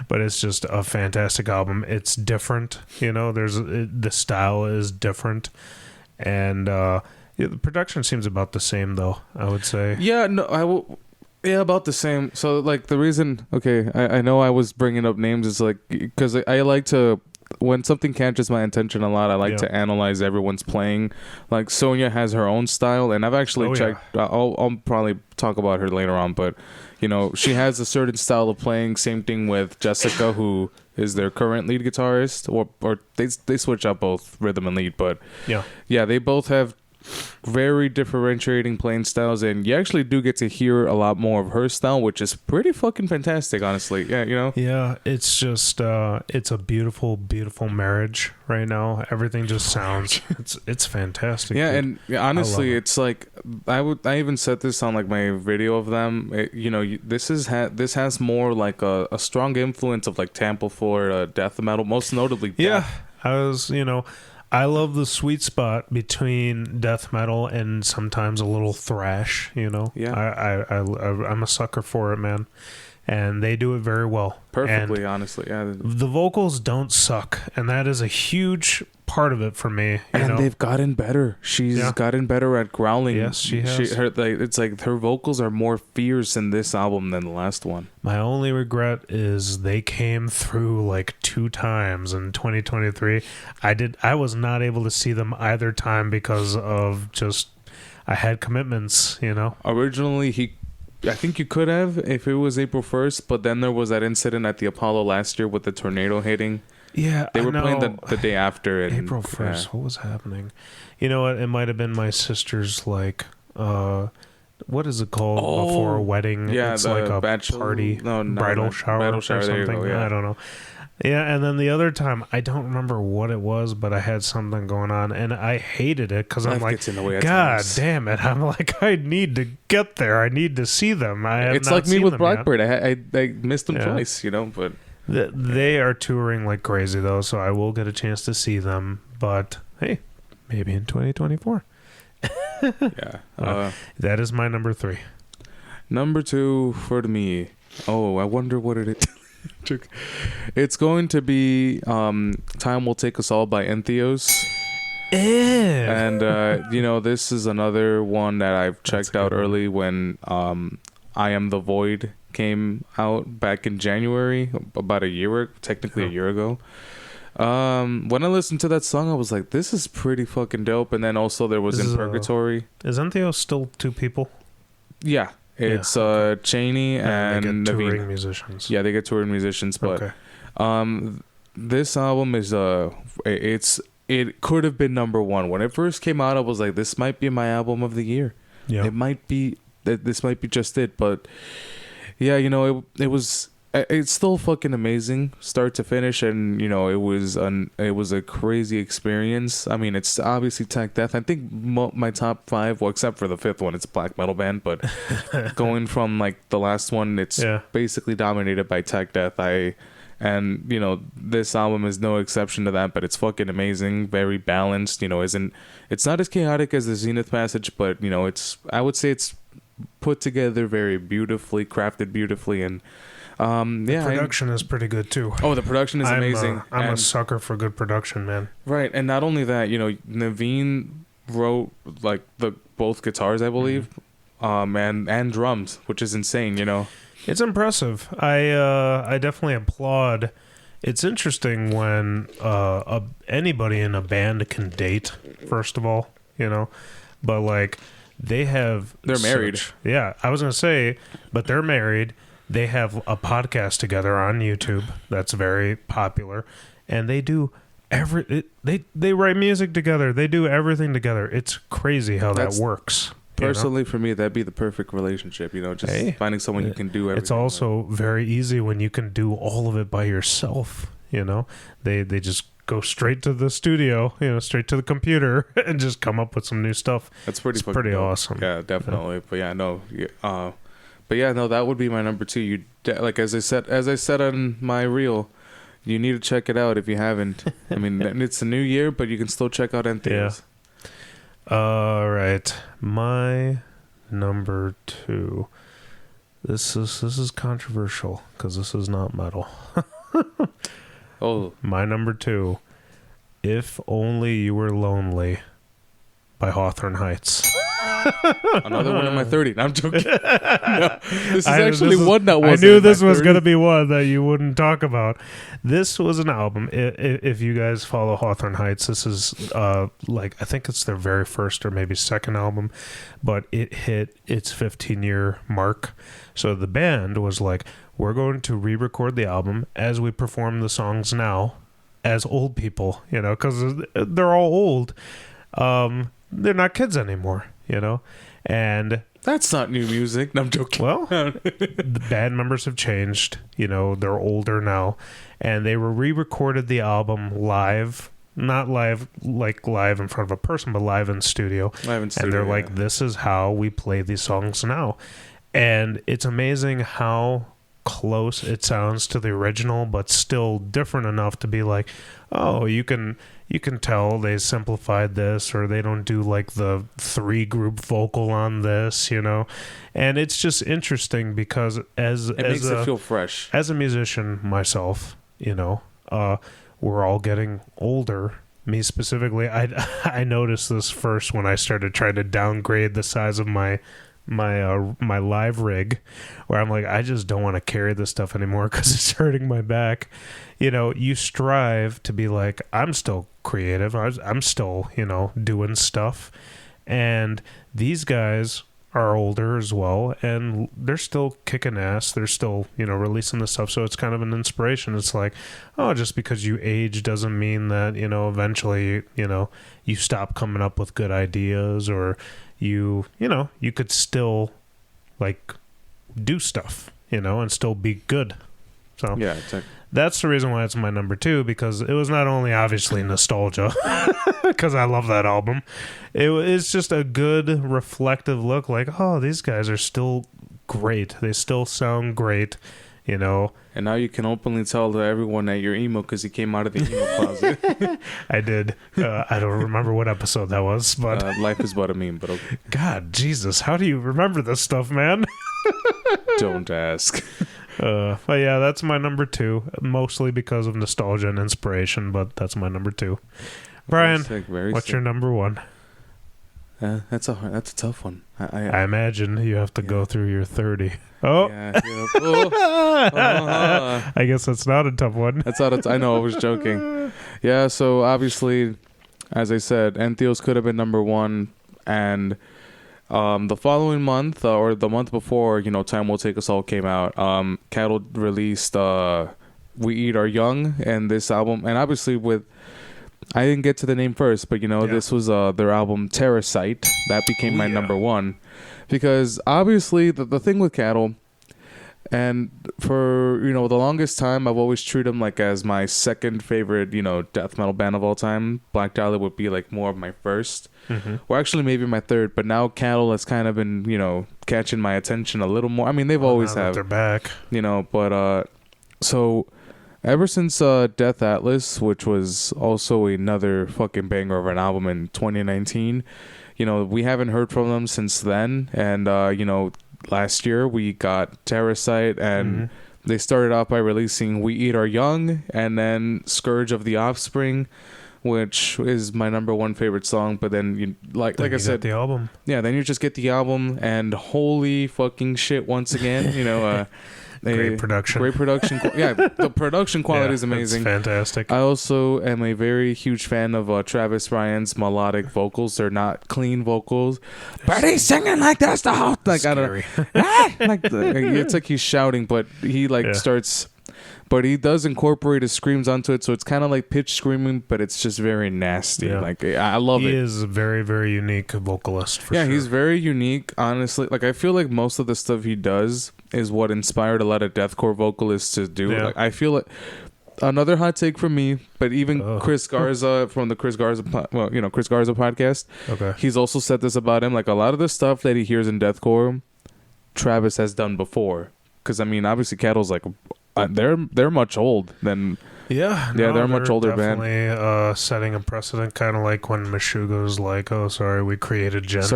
But it's just a fantastic album. It's different, you know. The style is different, and the production seems about the same, though, I would say. Yeah, no, about the same. So, like, the reason, okay, I know I was bringing up names is, like, because I like to, when something catches my attention a lot, I like to analyze everyone's playing. Like, Sonia has her own style, and I've actually checked, I'll probably talk about her later on, but, you know, she has a certain style of playing. Same thing with Jessica, who is their current lead guitarist, or they switch out both rhythm and lead, but yeah, they both have very differentiating playing styles, and you actually do get to hear a lot more of her style, which is pretty fucking fantastic, honestly. Yeah, you know. Yeah, it's just it's a beautiful marriage right now. Everything just sounds it's fantastic. Yeah, dude. And honestly, it's like I even said this on like my video of them. You know, this has more like a strong influence of like Temple-for death metal, most notably. I love the sweet spot between death metal and sometimes a little thrash, you know. Yeah. I'm a sucker for it, man. And they do it very well. Perfectly, and honestly. Yeah. The vocals don't suck, and that is a huge part of it for me. And they've gotten better. She's gotten better at growling. Yes, she has. It's like her vocals are more fierce in this album than the last one. My only regret is they came through like 2 times in 2023. I was not able to see them either time because of just I had commitments, you know. Originally, I think you could have if it was April 1st, but then there was that incident at the Apollo last year with the tornado hitting. Yeah, they were playing the day after. And, April 1st. What was happening? You know what? It might have been my sister's like, what is it called before a wedding? Yeah, it's like a party, bridal shower or something. Go, I don't know. Yeah, and then the other time, I don't remember what it was, but I had something going on, and I hated it because I'm like, God damn it! I'm like, I need to get there. I need to see them. It's like me with Blackbird. I missed them twice, you know, but. They are touring like crazy though, so I will get a chance to see them. But hey, maybe in 2024. Yeah. That is my number 3. Number 2 for me. Oh, I wonder what it is. It's going to be "Time Will Take Us All" by Entheos. And this is another one that I've checked out early when "I Am the Void" came out back in January, about a year ago. When I listened to that song, I was like, this is pretty fucking dope. And then also there was "In Purgatory." Is Entheos still 2 people? Yeah. It's Cheney and they get Naveen. touring musicians. Yeah, they get touring musicians, but this album is it could have been number 1. When it first came out, I was like, this might be my album of the year. Yeah. It might be this might be just it, but yeah, it's still fucking amazing start to finish, and it was a crazy experience. I mean, it's obviously Tech Death. I think my top 5, well, except for the 5th one, it's a black metal band, but going from like the last one, it's basically dominated by Tech Death. This album is no exception to that, but it's fucking amazing, very balanced. It's not as chaotic as the Zenith Passage, but I would say it's put together very beautifulely, crafted beautifely, and the production is pretty good too. Oh, the production is amazing. I'm a sucker for good production, man. Right, and not only that, Naveen wrote like both guitars, I believe, and drums, which is insane. It's impressive. I definitely applaud. It's interesting when anybody in a band can date. First of all, but like they're married. Yeah, I was gonna say, but they're married. They have a podcast together on YouTube that's very popular, and they do they write music together. They do everything together. It's crazy how that works. Personally, for me, that'd be the perfect relationship. Finding someone you can do everything. It's also very easy when you can do all of it by yourself. They just go straight to the studio, straight to the computer, and just come up with some new stuff. That's pretty awesome. Yeah, definitely. But yeah, no. But yeah, no, that would be my number 2. Like as I said on my reel, you need to check it out if you haven't. I mean, it's a new year, but you can still check out Entheos. Yeah. All right, my number 2. This is controversial because this is not metal. Oh, my number 2, "If Only You Were Lonely" by Hawthorne Heights. Another one in my 30. No, I'm joking. No, this is one that was. I knew this was going to be one that you wouldn't talk about. This was an album. If you guys follow Hawthorne Heights, this is I think it's their very first or maybe second album, but it hit its 15-year mark. So the band was like, we're going to re-record the album as we perform the songs now as old people, because they're all old. They're not kids anymore, and that's not new music. No, I'm joking. Well, the band members have changed. They're older now, and they re-recorded the album live, not live like live in front of a person, but live in studio. And they're like, this is how we play these songs now, and it's amazing how close it sounds to the original, but still different enough to be like, oh, you can tell they simplified this, or they don't do like the 3-group vocal on this, and it's just interesting because it makes it feel fresh. As a musician myself, we're all getting older. Me specifically, I noticed this first when I started trying to downgrade the size of my live rig, where I'm like, I just don't want to carry this stuff anymore because it's hurting my back. You strive to be like, I'm still creative, I'm still doing stuff, and these guys are older as well, and they're still kicking ass. They're still releasing the stuff, so it's kind of an inspiration. It's like, oh, just because you age doesn't mean that eventually you stop coming up with good ideas, or you could still like do stuff and still be good. So yeah, that's the reason why it's my number 2, because it was not only obviously nostalgia, because I love that album. It's just a good reflective look, like, oh, these guys are still great. They still sound great. you know. And now you can openly tell to everyone that you're emo because you came out of the emo closet. I did. I don't remember what episode that was, but life is but a meme. But okay. God, Jesus, how do you remember this stuff, man? Don't ask. But yeah, that's my number 2, mostly because of nostalgia and inspiration. But that's my number 2. Brian, what's your number 1? That's a tough one. I imagine you have to go through your 30. Oh, yeah. Oh. I guess that's not a tough one. That's not. I know. I was joking. Yeah. So obviously, as I said, Entheos could have been number 1, and the following month or the month before, Time Will Take Us All came out. Cattle released We Eat Our Young, and this album, and obviously I didn't get to the name first, but this was their album Terracite. That became my number 1. Because obviously the thing with Cattle, and for the longest time I've always treated them like as my second favorite death metal band of all time. Black Dahlia would be like more of my first, or actually maybe my third. But now Cattle has kind of been catching my attention a little more. I mean, they've always have. They're back, but so ever since Death Atlas, which was also another fucking banger of an album in 2019. We haven't heard from them since then. And, last year we got Terracite, and they started off by releasing We Eat Our Young, and then Scourge of the Offspring, which is my number 1 favorite song. But then, like I said, the album. Yeah, then you just get the album, and holy fucking shit, once again, Great production. Yeah, the production quality is amazing. It's fantastic. I also am a very huge fan of Travis Bryan's melodic vocals. They're not clean vocals, but he's singing like that's the whole like scary. I don't know. It's like he's shouting, but he starts. But he does incorporate his screams onto it, so it's kind of like pitch screaming, but it's just very nasty. Yeah. Like I love it. He is a very, very unique vocalist. For sure. He's very unique. Honestly, like I feel like most of the stuff he does is what inspired a lot of deathcore vocalists to do. Yeah. Like I feel like another hot take from me, but even Chris Garza from the Chris Garza podcast. Okay, he's also said this about him. Like a lot of the stuff that he hears in deathcore, Travis has done before. Because I mean, obviously, Cattle's like. They're much old than they're a much older band. Definitely setting a precedent, kind of like when Meshuggah's like, "Oh, sorry, we created Gent."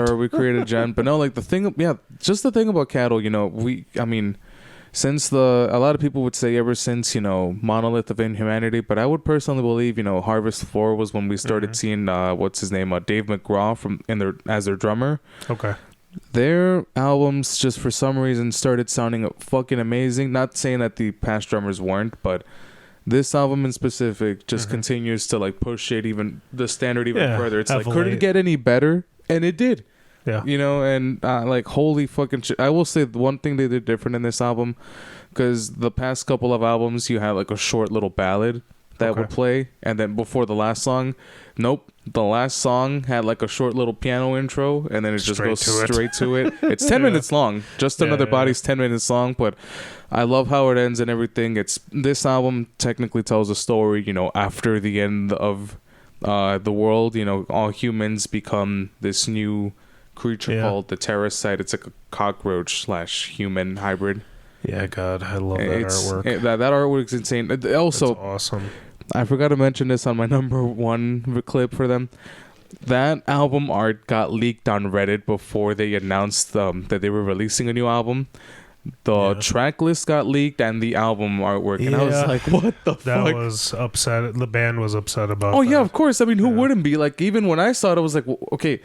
But no, like the thing about Cattle, since a lot of people would say ever since Monolith of Inhumanity, but I would personally believe Harvest 4 was when we started seeing what's his name, Dave McGraw as their drummer. Okay. Their albums just for some reason started sounding fucking amazing. Not saying that the past drummers weren't, but this album in specific just continues to like push it the standard even further. It's like couldn't get any better, and it did. Yeah, and like holy fucking shit. I will say the one thing they did different in this album, because the past couple of albums you had like a short little ballad that would play, and then before the last song, the last song had like a short little piano intro, and then it just goes straight to it. It's 10 minutes long. Just Another Body's 10 minutes long, but I love how it ends and everything. This album technically tells a story, after the end of the world, all humans become this new creature called the Terracite. It's like a cockroach / human hybrid. Yeah, God, I love that artwork. That artwork's insane. Also, it's awesome. I forgot to mention this on my number 1 clip for them. That album art got leaked on Reddit before they announced that they were releasing a new album. The track list got leaked and the album artwork, and I was like, "What the fuck?" That was upset. The band was upset about. Oh yeah, of course. I mean, who wouldn't be? Like, even when I saw it, I was like, well, "Okay."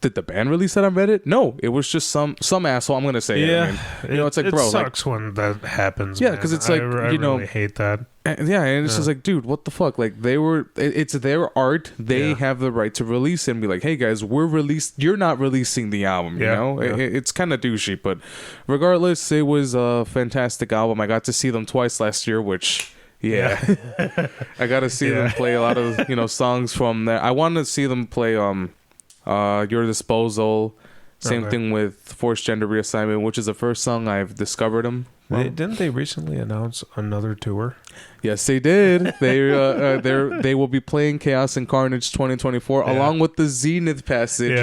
Did the band release that on Reddit? No, it was just some asshole. I'm gonna say it. I mean, it's like, bro, sucks when that happens. Yeah, because it's like I really hate that. And it's just like, dude, what the fuck? Like it's their art. They have the right to release it and be like, hey guys, you're not releasing the album. It's kind of douchey, but regardless, it was a fantastic album. I got to see them twice last year, which. I got to see them play a lot of songs from there. I wanted to see them play Your Disposal. Same thing with Forced Gender Reassignment, which is the first song I've discovered them. Didn't they recently announce another tour? Yes, they did. They will be playing Chaos and Carnage 2024 along with the Zenith Passage,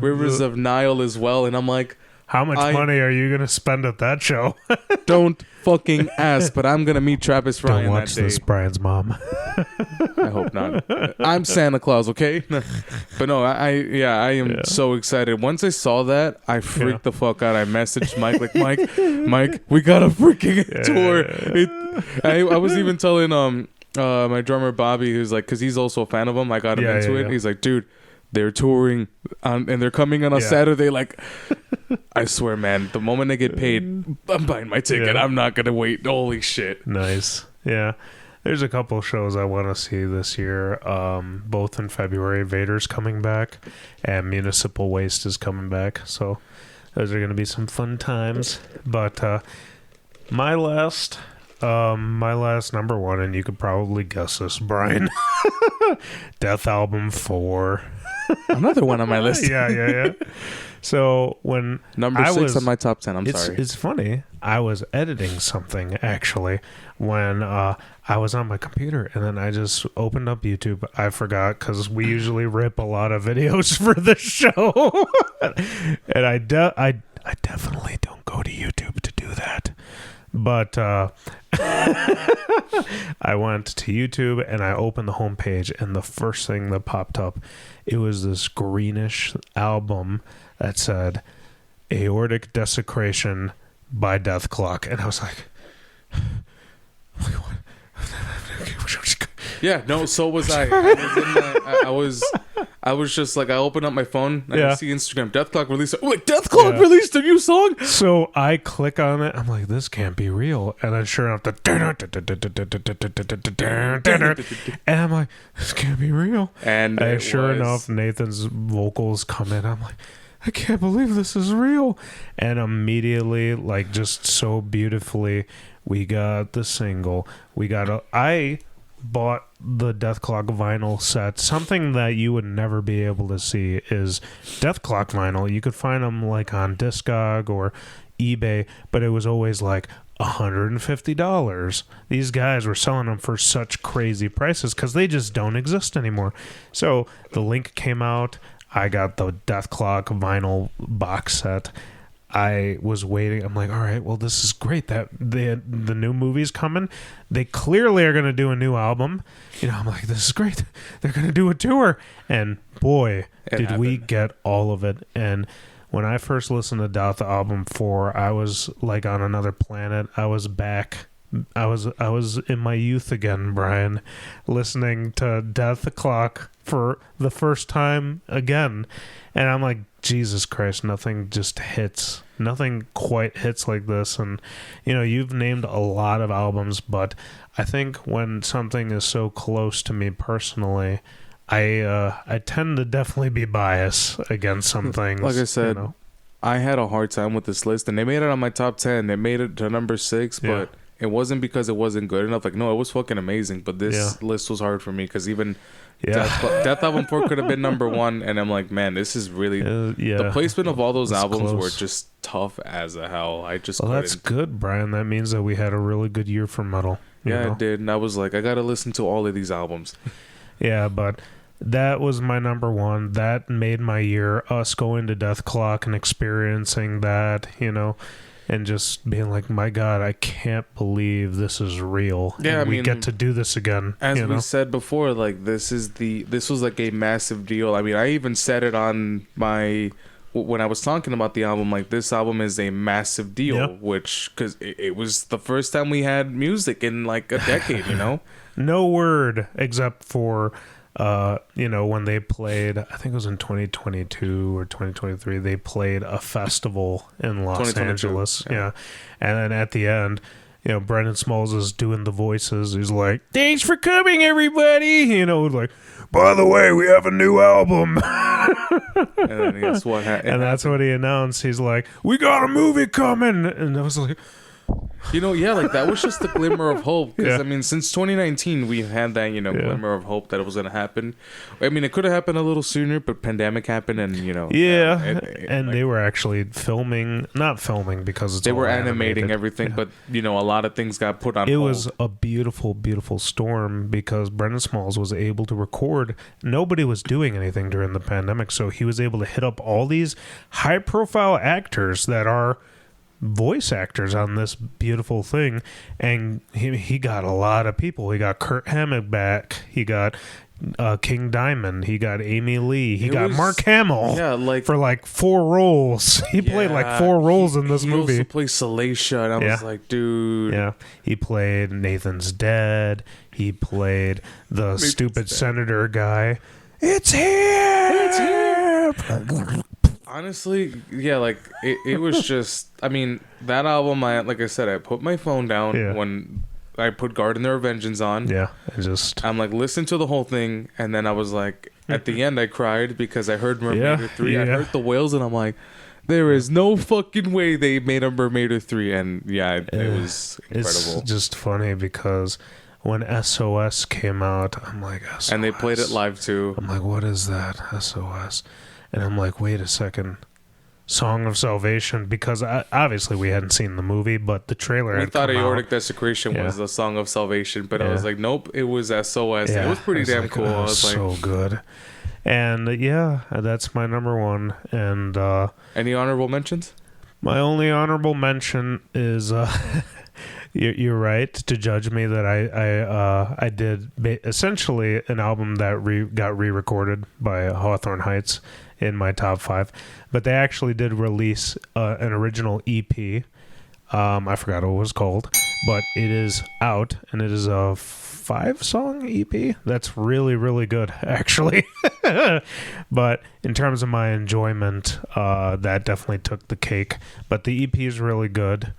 Rivers of Nile as well. And I'm like, How much money are you gonna spend at that show? Don't fucking ask, but I'm gonna meet Travis Ryan Don't watch that day. this, Brian's mom. I hope not. I'm Santa Claus, okay? But no, I am so excited. Once I saw that, I freaked the fuck out. I messaged Mike like, Mike, we got a freaking tour. I was even telling my drummer Bobby, who's like, because he's also a fan of him. I got him into it. He's like, dude, they're touring and they're coming on a Saturday. Like, I swear, man, the moment I get paid, I'm buying my ticket. I'm not gonna wait. Holy shit. Nice. Yeah. There's a couple shows I want to see this year. Both in February. Vader's coming back, and Municipal Waste is coming back. So those are going to be some fun times. But my last number one, and you could probably guess this, Brian. Death Album 4. Another one on my list. Yeah. So when number 6 on my top 10, sorry. It's funny. I was editing something actually when I was on my computer, and then I just opened up YouTube. I forgot because we usually rip a lot of videos for the show, and I definitely don't go to YouTube to do that. But I went to YouTube and I opened the homepage, and the first thing that popped up, it was this greenish album that said Aortic Desecration by Death Clock. And I was like, what? Yeah, no, so was I. I was just like, I opened up my phone and I see Instagram, Death Clock released. Oh, wait, Death Clock released a new song? So I click on it. I'm like, this can't be real. And then sure enough, and I'm like, this can't be real. And sure enough, Nathan's vocals come in. I'm like, I can't believe this is real. And immediately, like, just so beautifully, we got the single. I bought the Death Clock vinyl set. Something that you would never be able to see is Death Clock vinyl. You could find them like on Discog or eBay, but it was always like $150. These guys were selling them for such crazy prices because they just don't exist anymore. So the link came out. I got the Death Clock vinyl box set. I was waiting. I'm like, all right, well, this is great. That the new movie's coming. They clearly are going to do a new album. I'm like, this is great. They're going to do a tour. And boy, did we get all of it. And when I first listened to Death Album 4, I was like on another planet. I was back. I was in my youth again, Brian, listening to Death Clock for the first time again. And I'm like, Jesus Christ, nothing just hits. Nothing quite hits like this. And, you've named a lot of albums, but I think when something is so close to me personally, I tend to definitely be biased against some things. Like I said, I had a hard time with this list, and they made it on my top 10. They made it to number 6, but it wasn't because it wasn't good enough. Like, no, it was fucking amazing, but this list was hard for me because even Death Album 4 could have been number 1, and I'm like, man, this is really the placement of all those albums were just tough as a hell. I just couldn't. That's good, Brian. That means that we had a really good year for metal. Yeah, I did, and I was like, I gotta listen to all of these albums. Yeah, but that was my number 1. That made my year. Us going to Death Clock and experiencing that, and just being like, my God, I can't believe this is real. Yeah, we get to do this again. As we said before, like, this was like a massive deal. I mean, I even said it on when I was talking about the album, like, this album is a massive deal, which, because it was the first time we had music in like a decade, No word except for when they played, I think it was in 2022 or 2023, they played a festival in Los Angeles. Yeah. And then at the end, Brendan Smalls is doing the voices. He's like, thanks for coming, everybody. Like, by the way, we have a new album. And then guess what happened? And that's what he announced. He's like, we got a movie coming. And I was like, Like that was just a glimmer of hope. Because Yeah. I mean, since 2019, we've had that, glimmer of hope that it was gonna happen. I mean, it could have happened a little sooner, but pandemic happened, and Yeah, and like, they were actually not filming because they all were animating animated. everything, but a lot of things got put on It hold. was a beautiful, beautiful storm because Brendan Smalls was able to record. Nobody was doing anything during the pandemic, so he was able to hit up all these high-profile actors that are voice actors on this beautiful thing, and he got a lot of people. He got Kurt Hammett back. He got King Diamond. He got Amy Lee. He got Mark Hamill. Yeah, like for like 4 roles. He played like 4 roles in this movie. He also played Salacia, and I was like, dude. Yeah, he played Nathan's Dead. He played the stupid senator guy. It's here. It's here. Honestly, yeah, like it was just. I mean, that album. Like I said, I put my phone down when I put Gardener of Vengeance on. Yeah, I'm like, listen to the whole thing, and then I was like, at the end, I cried because I heard Mermaid 3. Yeah. I heard the whales, and I'm like, there is no fucking way they made a Mermaid 3, and it was incredible. It's just funny because when SOS came out, I'm like, SOS. And they played it live too. I'm like, what is that? SOS. And I'm like, wait a second. Song of Salvation, because obviously we hadn't seen the movie, but the trailer We thought Aortic Desecration was the Song of Salvation, but I was like, nope, it was SOS. It was pretty damn cool. I was so good. And that's my number one. And any honorable mentions? My only honorable mention is you're right to judge me that I did essentially an album that got re-recorded by Hawthorne Heights in my top 5, but they actually did release an original EP. I forgot what it was called, but it is out, and it is a 5-song EP. That's really, really good, actually. But in terms of my enjoyment, that definitely took the cake. But the EP is really good,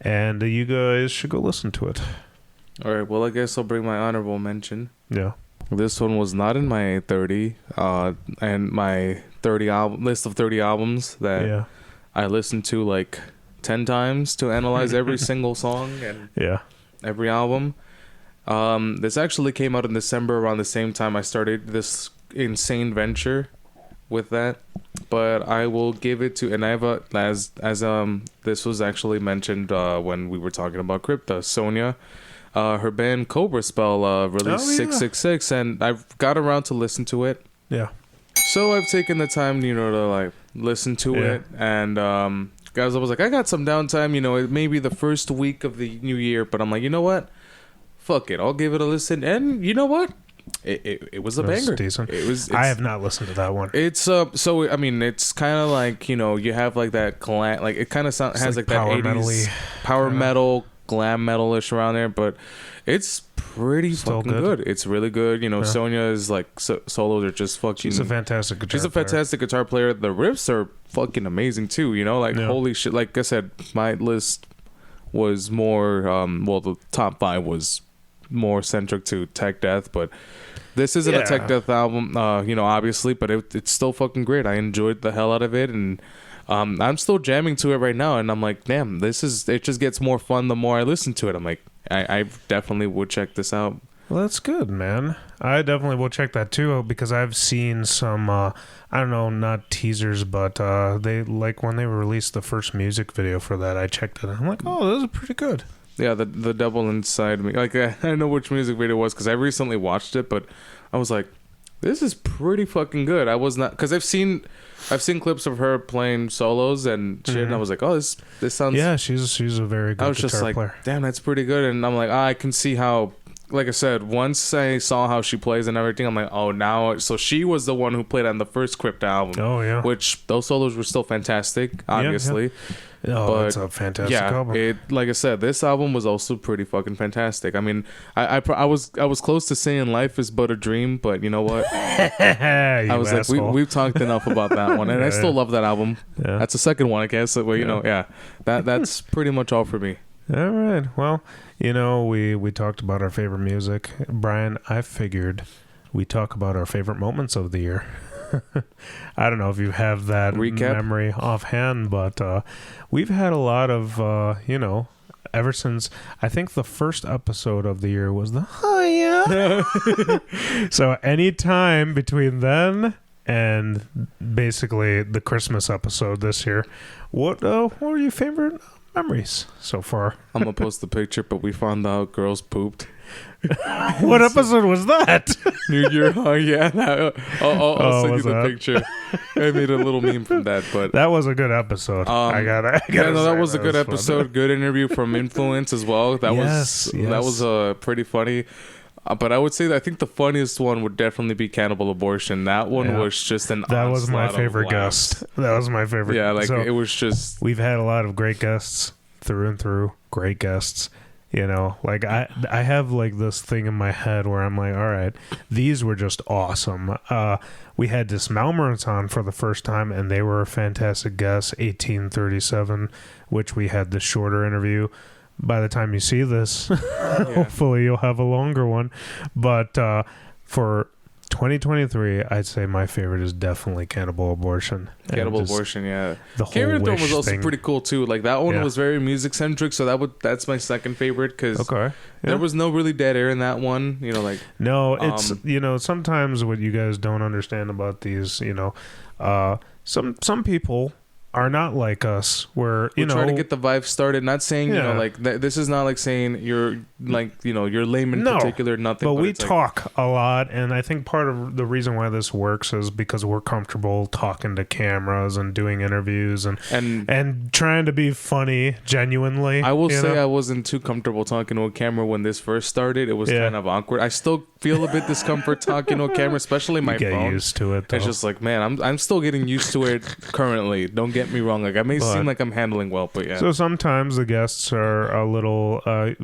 and you guys should go listen to it. All right, well, I guess I'll bring my honorable mention. Yeah. This one was not in my 30, and my 30 list of 30 albums that I listened to like 10 times to analyze every single song and every album. This actually came out in December, around the same time I started this insane venture with that. But I will give it to, and I have as this was actually mentioned when we were talking about Crypta, Sonia. Her band Cobra Spell released 666, and I've got around to listen to it. Yeah. So I've taken the time, to like listen to it, and guys, I was like, I got some downtime. It may be the first week of the new year, but I'm like, you know what? Fuck it, I'll give it a listen. And you know what? It was a banger. Decent. I have not listened to that one. It's so I mean, it's kind of like you have like that glam, like it kind of has like that 80s power metal, glam metal-ish around there, but it's pretty fucking good. It's really good. Sonia is like solos are just fucking. She's a fantastic guitar player. The riffs are fucking amazing too. Holy shit. Like I said, my list was more the top 5 was more centric to tech death, but this isn't a tech death album, obviously, but it's still fucking great. I enjoyed the hell out of it, and I'm still jamming to it right now, and I'm like, damn, it just gets more fun the more I listen to it. I'm like, I definitely would check this out. Well, that's good, man. I definitely will check that too, because I've seen some I don't know, not teasers, but they like when they released the first music video for that, I checked it and I'm like, oh, this is pretty good. Yeah, the devil inside me. Like I don't know which music video it was because I recently watched it, but I was like, this is pretty fucking good. I was not, because I've seen clips of her playing solos and shit, and I was like, oh, this sounds. Yeah, she's a very good guitar player. I was just like, damn, that's pretty good. And I'm like, I can see how. Like I said, once I saw how she plays and everything, I'm like, oh, now. So she was the one who played on the first Crypta album. Oh yeah. Which those solos were still fantastic, obviously. Yeah. Oh, but it's a fantastic album. Like I said, this album was also pretty fucking fantastic. I mean, I was close to saying "Life Is But a Dream," but you know what? I was asshole. Like, we've talked enough about that one, and I still love that album. Yeah. That's the second one, I guess. Well, that's pretty much all for me. All right. Well, we talked about our favorite music. Brian, I figured we talk about our favorite moments of the year. I don't know if you have that recap memory offhand, but we've had a lot of, ever since I think the first episode of the year was the yeah. So any time between then and basically the Christmas episode this year, what are your favorite memories so far? I'm gonna post the picture, but we found out girls pooped. What episode was that? New Year, yeah. I'll send you the that? picture. I made a little meme from that, but that was a good episode. I gotta that was a good episode. Fun. Good interview from Influence as well. That was pretty funny. But I would say that I think the funniest one would definitely be Cannibal Abortion. That one was just that was my favorite guest. That was my favorite. Yeah, like it was just. We've had a lot of great guests through and through. Great guests. You know, like I have like this thing in my head where I'm like, all right, these were just awesome. We had Dismemberance on for the first time, and they were a fantastic guest. 1837, which we had the shorter interview. By the time you see this, hopefully you'll have a longer one. But for 2023, I'd say my favorite is definitely Cannibal Abortion. Cannibal Abortion, yeah. The whole Carrier Throne was also thing. pretty cool too. Like that one was very music centric, so that's my second favorite because there was no really dead air in that one. You know, like it's sometimes what you guys don't understand about these, some people are not like us where we try to get the vibe started, not saying this is not like saying you're like you're lame in particular, nothing, but we talk a lot, and I think part of the reason why this works is because we're comfortable talking to cameras and doing interviews and trying to be funny genuinely. I will say I wasn't too comfortable talking to a camera when this first started. It was kind of awkward. I still feel a bit discomfort talking to a camera, especially my phone. Get used to it though. It's just like, man, I'm still getting used to it currently. Don't get me wrong, like I may seem like I'm handling well, but yeah. So sometimes the guests are a little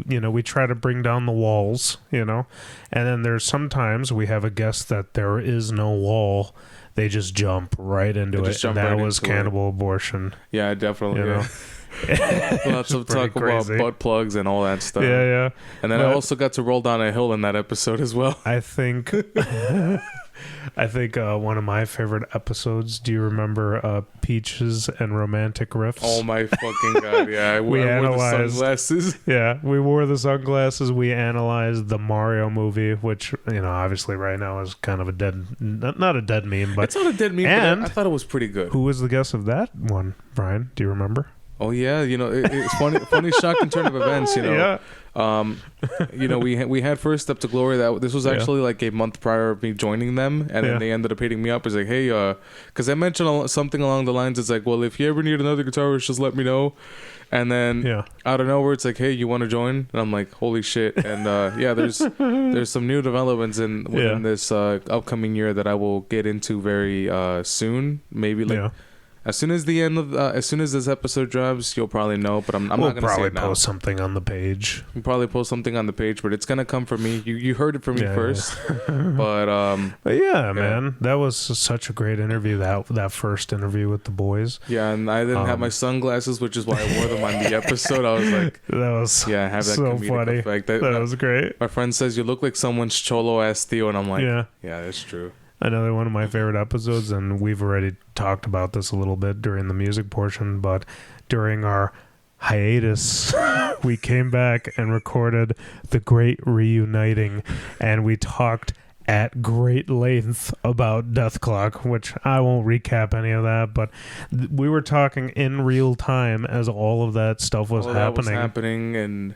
we try to bring down the walls, and then there's sometimes we have a guest that there is no wall, they just jump right into it, and that was Cannibal Abortion. Yeah, definitely. Lots of talk about butt plugs and all that stuff. Yeah. And then I also got to roll down a hill in that episode as well. I think one of my favorite episodes, do you remember Peaches and Romantic Riffs? Oh my fucking god, yeah. I wore the sunglasses. Yeah, we wore the sunglasses. We analyzed the Mario movie, which, obviously right now is kind of a not a dead meme, but... It's not a dead meme, but I thought it was pretty good. Who was the guest of that one, Brian? Do you remember? Oh yeah, it's funny shocking turn of events. Yeah. We had First Step to Glory. That this was actually like a month prior of me joining them, and then they ended up hitting me up. It's like, hey, because I mentioned something along the lines. It's like, well, if you ever need another guitarist, just let me know. And then out of nowhere, it's like, hey, you want to join? And I'm like, holy shit! And there's some new developments within this upcoming year that I will get into very soon. Maybe as soon as this episode drops, you'll probably know. But I'm not gonna say it now. We'll probably post something on the page. We'll probably post something on the page, but it's gonna come from me. You heard it from me first. But man, that was such a great interview. That first interview with the boys. Yeah, and I didn't have my sunglasses, which is why I wore them on the episode. I was like, that was have that so comedic funny. Effect. That was great. My friend says you look like someone's cholo ass Theo, and I'm like, yeah, that's true. Another one of my favorite episodes, and we've already talked about this a little bit during the music portion, but during our hiatus, we came back and recorded The Great Reuniting, and we talked at great length about Death Clock, which I won't recap any of that, but we were talking in real time as all of that stuff was happening. And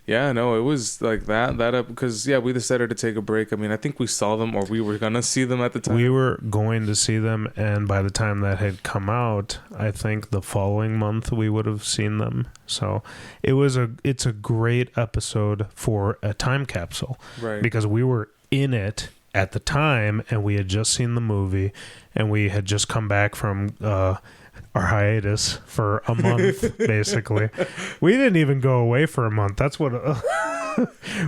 yeah, no, it was like that up because we decided to take a break. I mean, I think we saw them, or we were gonna see them at the time. We were going to see them, and by the time that had come out, I think the following month we would have seen them. So it's a great episode for a time capsule, right? Because we were in it at the time, and we had just seen the movie, and we had just come back from our hiatus for a month. Basically, we didn't even go away for a month. That's what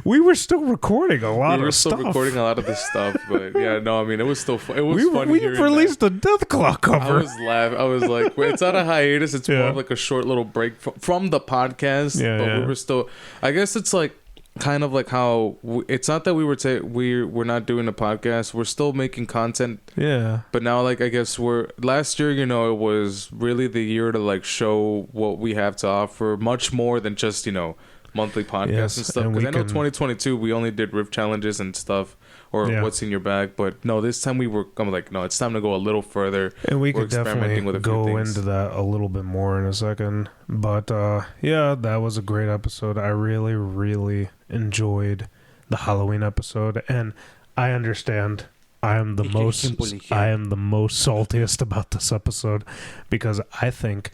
we were still recording a lot of stuff. We were still recording a lot of this stuff, but it was still fun. It was funny. We released a Death Clock cover. I was laughing. I was like, wait, it's not a hiatus. It's more of like a short little break from the podcast. We were still, I guess it's like kind of like how it's not that we're not doing a podcast, we're still making content, but now like I guess last year, you know, it was really the year to like show what we have to offer much more than just, you know, monthly podcasts and stuff, because I know 2022 we only did riff challenges and stuff, or what's in your bag, but no, this time I'm like, no, it's time to go a little further, and we could definitely go into that a little bit more in a second. But that was a great episode. I really enjoyed the Halloween episode, and I understand I am the most saltiest about this episode, because I think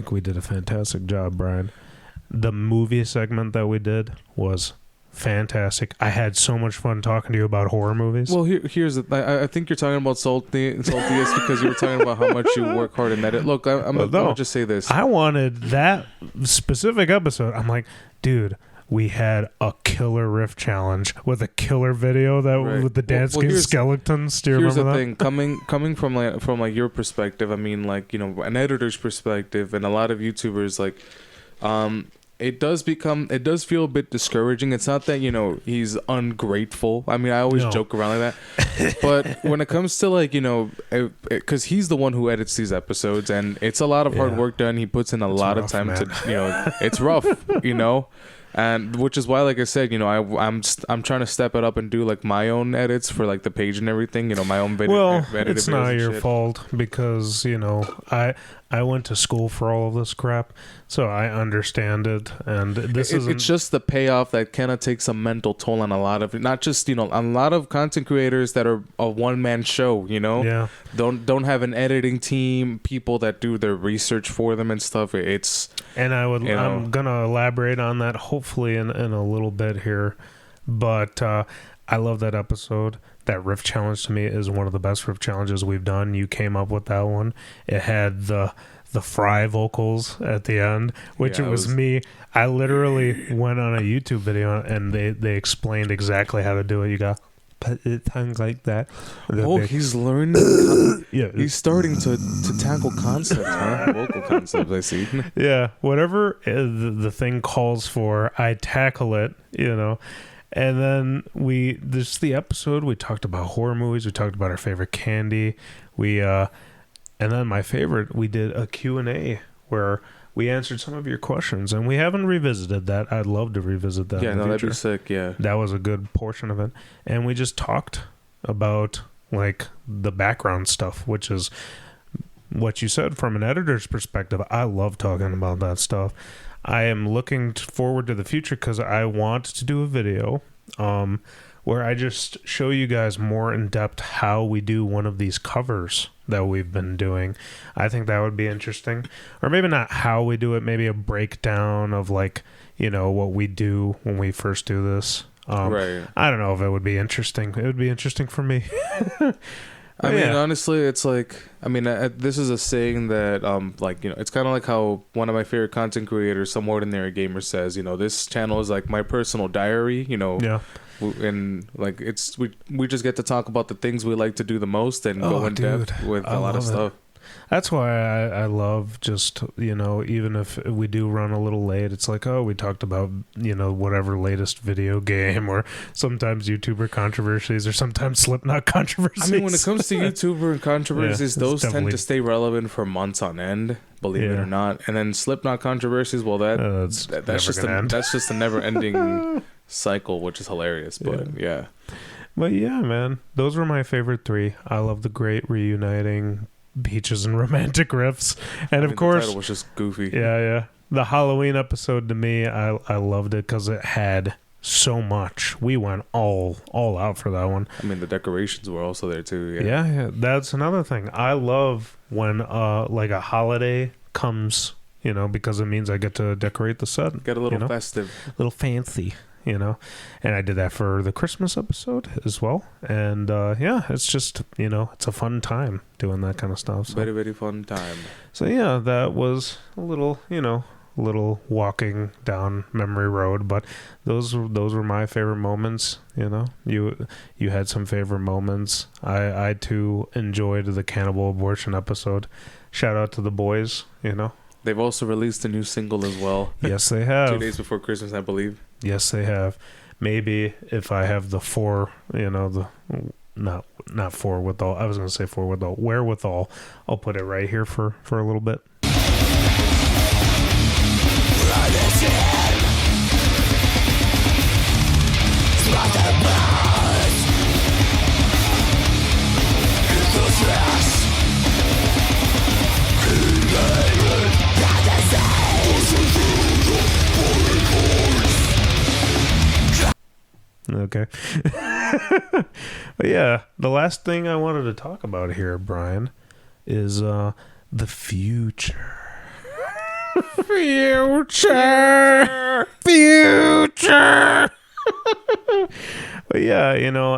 we did a fantastic job, Brian. The movie segment that we did was fantastic. I had so much fun talking to you about horror movies. Well, here's I think you're talking about saltiest because you were talking about how much you work hard in edit. Look, I'll just say this. I wanted that specific episode. I'm like, dude, we had a killer riff challenge with a killer video with the dancing skeletons. Do you remember that? Here's the thing, coming from your perspective, I mean, like, you know, an editor's perspective, and a lot of YouTubers, like, it does feel a bit discouraging. It's not that, you know, he's ungrateful. I mean, I always joke around like that. But when it comes to, like, you know, because he's the one who edits these episodes, and it's a lot of hard work done. He puts in a lot of time to, you know, it's rough, you know. And which is why, like I said, you know, I'm trying to step it up and do like my own edits for like the page and everything, you know, my own video. Well, it's not your fault, because, you know, I went to school for all of this crap, so I understand it. And it's just the payoff that kind of takes a mental toll on a lot of, not just, you know, a lot of content creators that are a one-man show, you know, don't have an editing team, people that do their research for them and stuff. I'm gonna elaborate on that hopefully in a little bit here, but I love that episode. That riff challenge to me is one of the best riff challenges we've done. You came up with that one. It had the Fry vocals at the end, which it was me. I literally went on a YouTube video and they explained exactly how to do it. You got tongue like that. He's learning. He's starting to tackle concepts, huh? Vocal concepts, I see. Yeah, whatever the thing calls for, I tackle it, you know. And then the episode, we talked about horror movies, we talked about our favorite candy, and then my favorite, we did a Q&A where we answered some of your questions, and we haven't revisited that. I'd love to revisit that. Yeah, that'd be sick. Yeah, that was a good portion of it, and we just talked about like the background stuff, which is what you said from an editor's perspective. I love talking about that stuff. I am looking forward to the future because I want to do a video where I just show you guys more in depth how we do one of these covers that we've been doing. I think that would be interesting. Or maybe not how we do it, maybe a breakdown of, like, you know, what we do when we first do this. Right. I don't know if it would be interesting. It would be interesting for me. I mean, honestly, it's like, I mean, this is a saying that, like, you know, it's kind of like how one of my favorite content creators, Some Ordinary Gamer, says, you know, this channel is like my personal diary, you know. Yeah. And like we just get to talk about the things we like to do the most and go in depth with a lot of stuff. That's why I love just, you know, even if we do run a little late, it's like, oh, we talked about, you know, whatever latest video game, or sometimes YouTuber controversies, or sometimes Slipknot controversies. I mean, when it comes to YouTuber controversies, those tend to stay relevant for months on end, believe it or not. And then Slipknot controversies, well, that's just a never-ending cycle, which is hilarious. But yeah. But yeah, man, those were my favorite three. I love the great reuniting beaches and romantic riffs, and of course, the title was just goofy. Yeah. The Halloween episode, to me, I loved it because it had so much. We went all out for that one. I mean, the decorations were also there too. Yeah. That's another thing. I love when like a holiday comes, you know, because it means I get to decorate the set. Get a little festive, a little fancy. You know, and I did that for the Christmas episode as well. And it's just, you know, it's a fun time doing that kind of stuff. So. Very, very fun time. So yeah, that was a little, you know, walking down memory road, but those were my favorite moments. You know, you had some favorite moments. I too enjoyed the cannibal abortion episode. Shout out to the boys. You know, they've also released a new single as well. Yes, they have. 2 days before Christmas, I believe. Yes, they have. Maybe if I have the not forewithal. I was going to say forewithal. Wherewithal. I'll put it right here for a little bit. Okay. But yeah, the last thing I wanted to talk about here, Brian, is the future. Future. But yeah,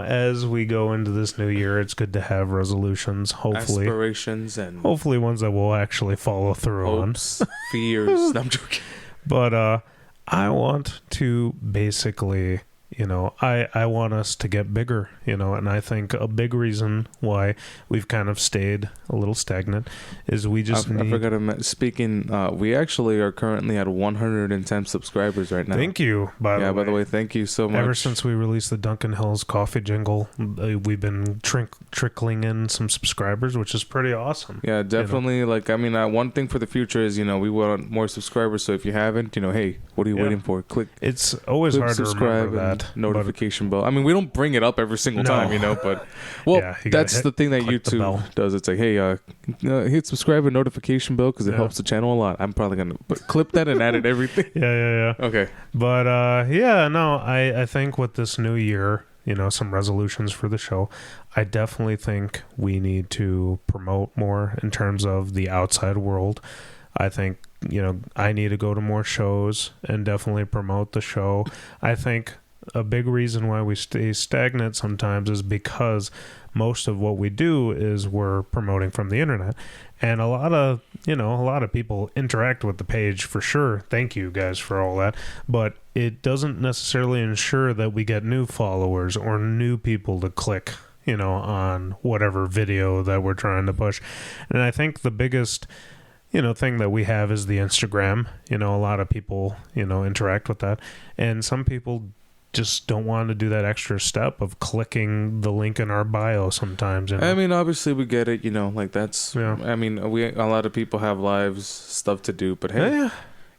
as we go into this new year, it's good to have resolutions, hopefully. Aspirations and... hopefully ones that we'll actually follow through hopes, on. Fears. I'm joking. But I want to basically... I want us to get bigger, and I think a big reason why we've kind of stayed a little stagnant is we just I forgot to speaking, we actually are currently at 110 subscribers right now. Thank you, by the way, thank you so much. Ever since we released the Duncan Hills coffee jingle, we've been trickling in some subscribers, which is pretty awesome. Yeah, definitely. One thing for the future is, we want more subscribers, so if you haven't, hey, what are you waiting for? It's always hard to remember that. Notification bell. We don't bring it up every single time, but that's the thing that YouTube does. It's like, hey, hit subscribe and notification bell because it helps the channel a lot. I'm probably gonna clip that and add it everything. Yeah. Okay. But I think with this new year, some resolutions for the show, I definitely think we need to promote more in terms of the outside world. I think I need to go to more shows and definitely promote the show. I think a big reason why we stay stagnant sometimes is because most of what we do is we're promoting from the internet, and a lot of people interact with the page for sure. Thank you guys for all that, but it doesn't necessarily ensure that we get new followers or new people to click on whatever video that we're trying to push. And I think the biggest thing that we have is the Instagram. A lot of people interact with that, and some people just don't want to do that extra step of clicking the link in our bio sometimes. Obviously we get it, that's... Yeah. A lot of people have lives, stuff to do, but hey,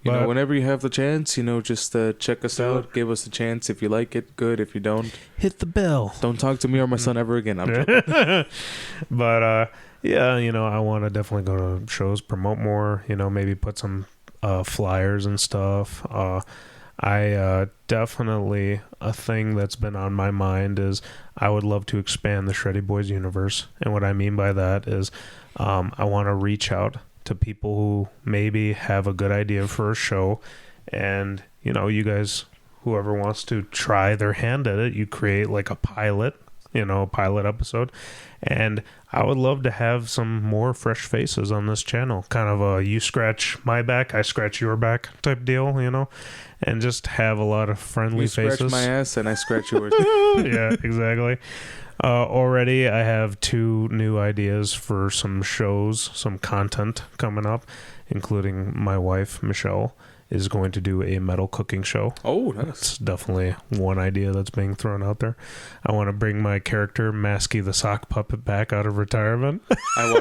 whenever you have the chance, just check us out, give us a chance. If you like it, good. If you don't... hit the bell. Don't talk to me or my son ever again. I'm joking. But, I want to definitely go to shows, promote more, maybe put some flyers and stuff. I definitely, a thing that's been on my mind is I would love to expand the Shreddy Bois universe. And what I mean by that is I want to reach out to people who maybe have a good idea for a show. And, you guys, whoever wants to try their hand at it, you create like a pilot episode. And I would love to have some more fresh faces on this channel. Kind of a you scratch my back, I scratch your back type deal, and just have a lot of friendly faces. You scratch my ass and I scratch yours. Yeah, exactly. Already I have 2 new ideas for some shows, some content coming up, including my wife, Michelle, is going to do a metal cooking show. Oh, nice. That's definitely one idea that's being thrown out there. I want to bring my character, Masky the Sock Puppet, back out of retirement. I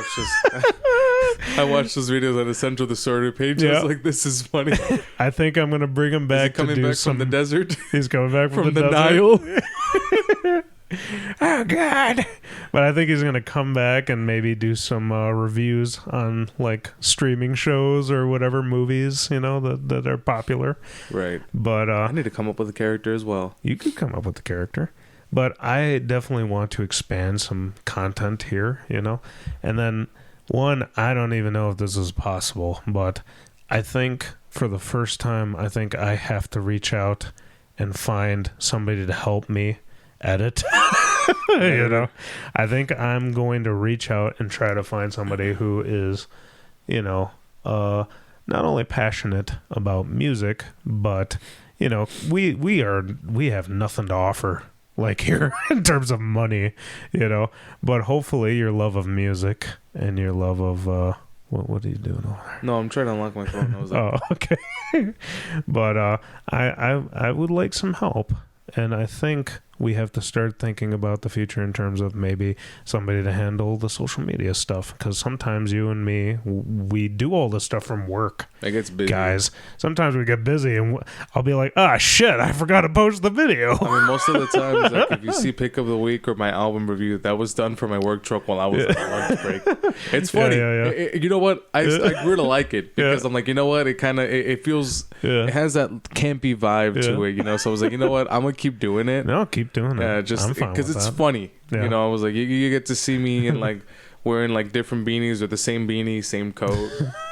watched those videos on the Central the Sorter page. I was like, this is funny. I think I'm going to bring him back to do some... from the desert? He's coming back from the Nile? Oh, God. But I think he's going to come back and maybe do some reviews on, like, streaming shows or whatever movies, that are popular. Right. But I need to come up with a character as well. You could come up with a character. But I definitely want to expand some content here, And then, I don't even know if this is possible, but I think for the first time, I think I have to reach out and find somebody to help me edit. I think I'm going to reach out and try to find somebody who is, not only passionate about music, but we have nothing to offer like here in terms of money, but hopefully your love of music and your love of What are you doing over there? No, I'm trying to unlock my phone. I was Oh, okay. But I would like some help, and I think we have to start thinking about the future in terms of maybe somebody to handle the social media stuff, because sometimes you and me, we do all this stuff from work. It gets busy, guys. Sometimes we get busy, and I'll be like, "Ah, shit! I forgot to post the video." I mean, most of the times, like if you see pick of the week or my album review, that was done for my work truck while I was on lunch break. It's funny. You know what? I grew to like it because I'm like, you know what? It kind of it feels it has that campy vibe to it. You know, so I was like, you know what? I'm gonna keep doing it. No, keep doing it. Yeah, just because it's funny. Yeah. You know, I was like, you get to see me in like wearing like different beanies or the same beanie, same coat,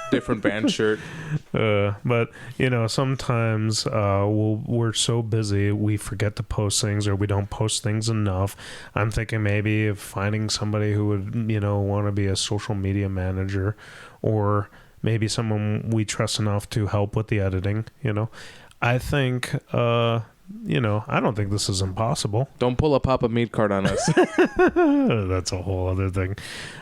different band shirt. But you know, sometimes we're so busy we forget to post things, or we don't post things enough. I'm thinking maybe of finding somebody who would, you know, want to be a social media manager, or maybe someone we trust enough to help with the editing. You know, I think you know, I don't think this is impossible. Don't pull a Papa Meat card on us. That's a whole other thing.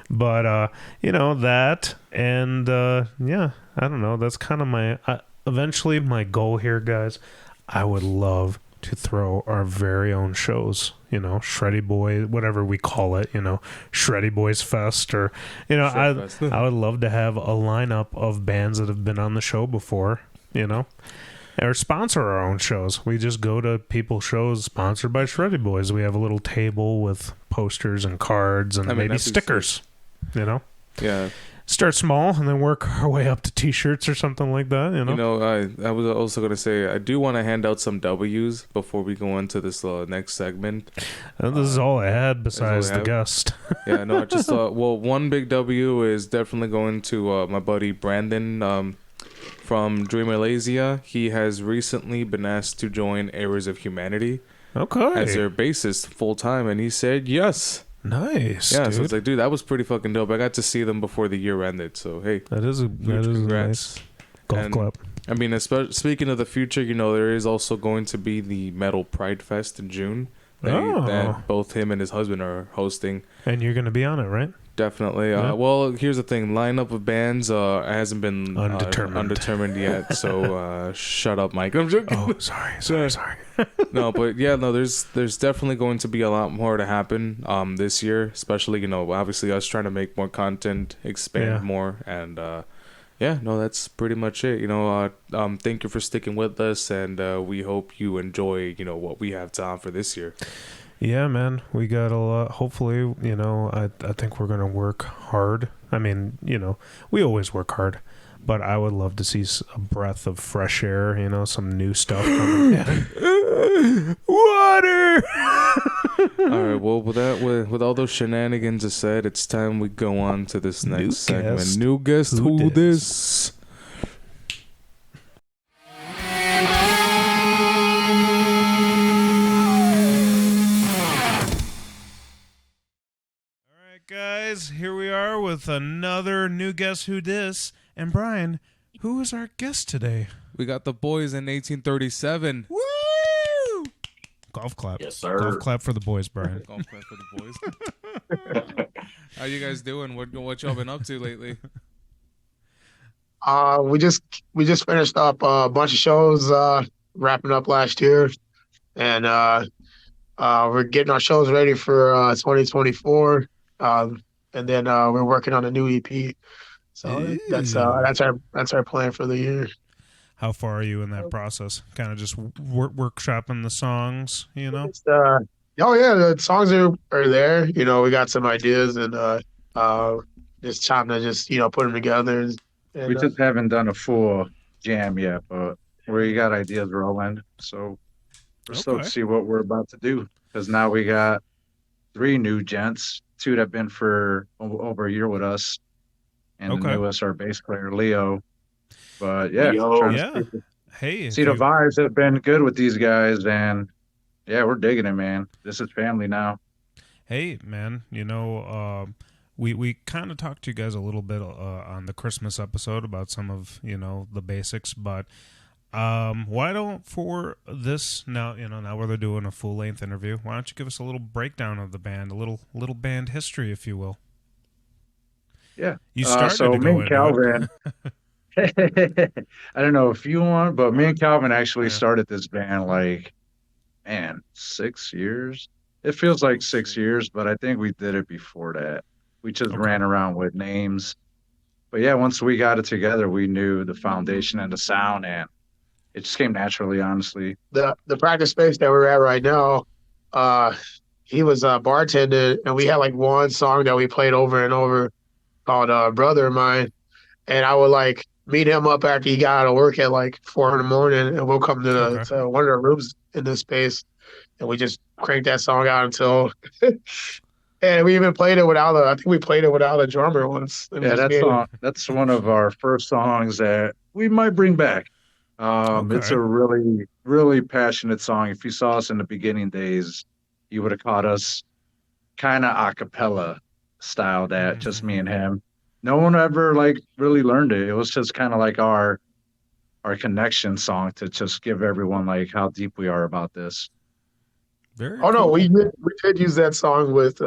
But, you know, that, and, yeah, I don't know. That's kind of my, eventually my goal here, guys. I would love to throw our very own shows, you know, Shreddy Bois, whatever we call it, you know, Shreddy Bois Fest, or, you know, I would love to have a lineup of bands that have been on the show before, you know. Or sponsor our own shows. We just go to people's shows sponsored by Shreddy Bois. We have a little table with posters and cards and maybe stickers. You know? Yeah. Start small and then work our way up to T-shirts or something like that. You know? You know, I was also going to say, I do want to hand out some W's before we go into this next segment. And this is all I had besides the guest. Yeah, no, I just thought, well, one big W is definitely going to my buddy Brandon, from Dream Malaysia. He has recently been asked to join Errors of Humanity as their bassist full time, and he said yes. Nice. Yeah, dude. so it's like, dude, that was pretty fucking dope. I got to see them before the year ended, so hey, that is a nice golf clap. I mean, speaking of the future, you know, there is also going to be the Metal Pride Fest in June that both him and his husband are hosting, and you're going to be on it, right? Definitely. Yeah. Well, here's the thing. Lineup of bands hasn't been undetermined yet. So shut up, Mike. I'm joking. Oh, sorry. No, but yeah, no. There's definitely going to be a lot more to happen this year, especially, you know, obviously us trying to make more content, expand more, and yeah, no, that's pretty much it. You know, thank you for sticking with us, and we hope you enjoy, you know, what we have to offer this year. Yeah, man, we got a lot. Hopefully, you know, I think we're going to work hard. I mean, you know, we always work hard, but I would love to see a breath of fresh air, you know, some new stuff coming. Water! All right, well, with all those shenanigans aside, it's time we go on to this next segment. New guest, who this? Guys, here we are with another new Guess Who Dis. And Brian, who is our guest today? We got the boys in 1837. Woo! Golf clap. Yes, sir. Golf clap for the boys, Brian. Golf clap for the boys. How you guys doing? What y'all been up to lately? We just finished up a bunch of shows, wrapping up last year, and we're getting our shows ready for 2024. And then we're working on a new EP. So that's our plan for the year. How far are you in that process? Kind of just workshopping the songs, you know? Oh yeah, the songs are there. You know, we got some ideas, and just trying to just, you know, put them together. And we just haven't done a full jam yet, but we got ideas rolling. So we're stoked to see what we're about to do, because now we got 3 new gents. 2 that have been for over a year with us, and the newest, our bass player Leo. But yeah, see the vibes have been good with these guys, and yeah, we're digging it, man. This is family now. Hey, man, you know, we kind of talked to you guys a little bit on the Christmas episode about some of, you know, the basics, but why don't, for this now, you know, now where they're doing a full length interview, why don't you give us a little breakdown of the band, a little band history, if you will? Yeah. You started So to me go and into Calvin, I don't know if you want, but me and Calvin actually Yeah. started this band like, man, 6 years. It feels like Oh, 6 years, but I think we did it before that. We just Okay. ran around with names. But yeah, once we got it together, we knew the foundation and the sound, and it just came naturally, honestly. The practice space that we're at right now, uh, he was bartending, and we had like one song that we played over and over called "Brother of Mine," and I would like meet him up after he got out of work at like 4 in the morning, and we'll come Okay. to one of the rooms in this space, and we just crank that song out until. And we even played it without I think we played it without a drummer once. It was Yeah, just me and him. that's one of our first songs that we might bring back. It's Okay. a really, really passionate song. If you saw us in the beginning days, you would have caught us kind of a cappella style, that just me and him. No one ever like really learned it. It was just kind of like our connection song to just give everyone like how deep we are about this. Very Oh no, cool. we did use that song with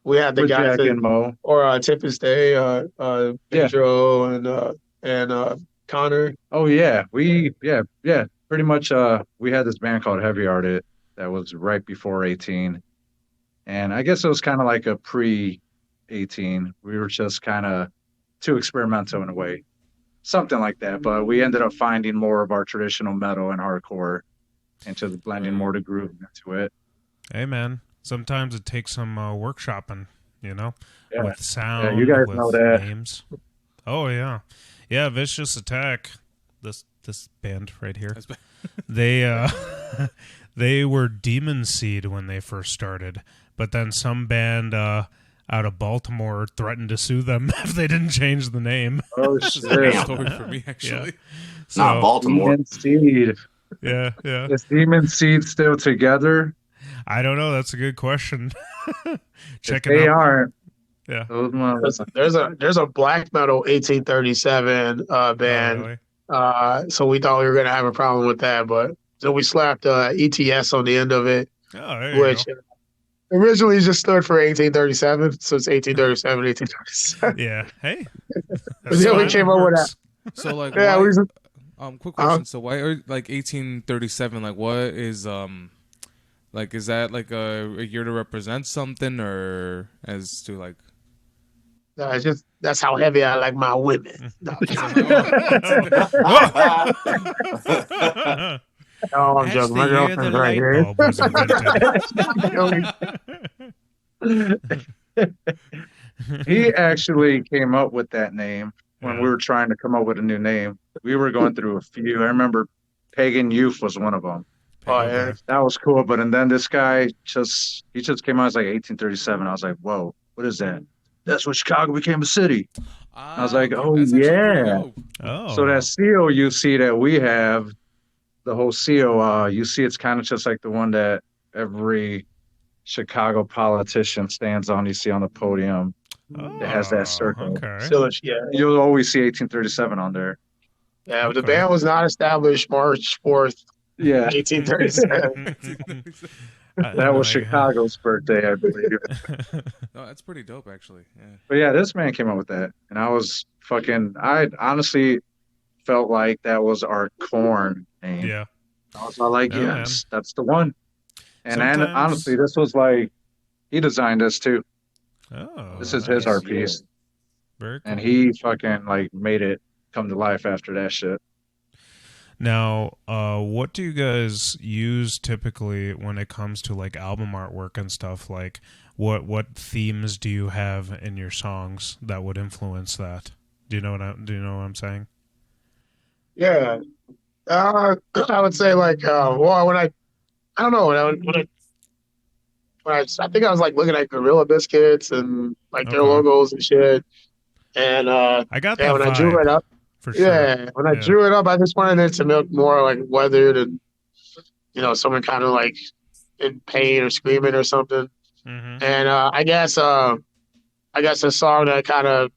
we had the With guys Jack that and Mo. or Tempest Day, Yeah. Pedro and Connor. Oh yeah. Yeah. Pretty much we had this band called Heavy Hearted that was right before 18. And I guess it was kind of like a pre 18. We were just kind of too experimental in a way. Something like that. But we ended up finding more of our traditional metal and hardcore and just blending more the groove into it. Hey, man. Sometimes it takes some workshopping, you know, Yeah. with Yeah, you sound, guys with know that. names. Oh yeah, yeah. Vicious Attack. This band right here. That's bad. They they were Demon Seed when they first started, but then some band out of Baltimore threatened to sue them if they didn't change the name. Oh This is a good shit. story for me, actually. So Not Baltimore. Demon Seed. yeah. Is Demon Seed still together? I don't know. That's a good question. Check If it they out. aren't, Yeah. those There's a black metal 1837 Oh band. really? So we thought we were gonna have a problem with that, but so we slapped ETS on the end of it, Oh, there you which go. originally just stood for 1837. So it's 1837, 1837. Yeah. Hey. But then we came up with that. So like, Yeah, why? we just, Quick question. So why are like 1837? Like, what is like, is that like a year to represent something, or as to like? it's just that's how heavy I like my women. No, no, I'm That's joking. the My year the girlfriend's right light here. bulb was invented. he actually came up with that name when Yeah. we were trying to come up with a new name. We were going through a few. I remember Pagan Youth was one of them. Oh Okay. yeah. That was cool. But and then this guy he just came out as like 1837. I was like, whoa, what is that? That's when Chicago became a city. I was like, Okay, oh that's actually pretty yeah. dope. Oh. So that seal you see that we have, the whole seal, you see it's kind of just like the one that every Chicago politician stands on. You see on the podium. It has that circle. Okay. Still, yeah, You'll always see 1837 on there. yeah. But the Okay. band was not established March 4th, Yeah, 1837. that was Chicago's birthday, I believe. No, that's pretty dope, actually. Yeah. But yeah, this man came up with that, and I honestly felt like that was our corn name. Yeah. I was like, Yeah, yes, that's the one. And Sometimes- honestly, this was like, he designed this too. Oh. This is his nice. art piece, Very cool. and he fucking like made it come to life after that shit. Now, what do you guys use typically when it comes to like album artwork and stuff? Like, what themes do you have in your songs that would influence that? Do you know what I'm saying? Yeah. I would say like well when I don't know I think I was like looking at Gorilla Biscuits and like their Okay. logos and shit. And I got yeah, that when vibe I drew it up, for sure. yeah, when I Yeah. drew it up, I just wanted it to look more like weathered and someone kind of like in pain or screaming or something. Mm-hmm. And I guess the song that kind of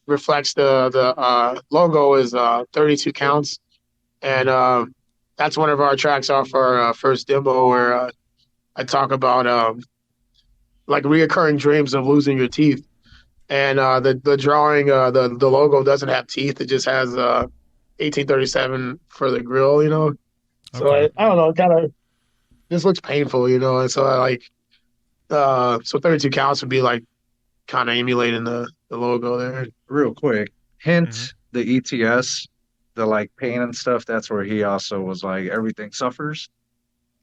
reflects the logo is 32 Counts, and that's one of our tracks off our first demo where I talk about like reoccurring dreams of losing your teeth, and the drawing, the logo doesn't have teeth. It just has 1837 for the grill, you know. So Okay. I don't know, it kind of this looks painful, you know, and so I like so 32 counts would be like kind of emulating the logo there. Real quick, Mm-hmm. hint the ETS, the like pain and stuff. That's where he also was like everything suffers,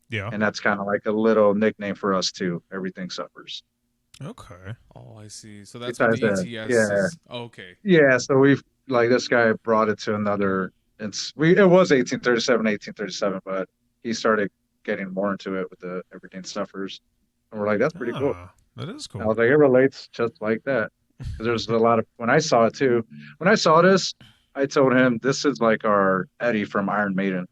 Yeah. and that's kind of like a little nickname for us too. Everything suffers. Okay. Oh, I see. So that's what Besides the that, ETS yeah, is. Oh, okay. yeah. So we've like this guy brought it to another. It was 1837, 1837, but he started getting more into it with the everything suffers, and we're like, that's pretty cool. Ah, that is And I cool. was like, it relates just like that. Because there's a lot of when I saw it too. When I saw this, I told him this is like our Eddie from Iron Maiden.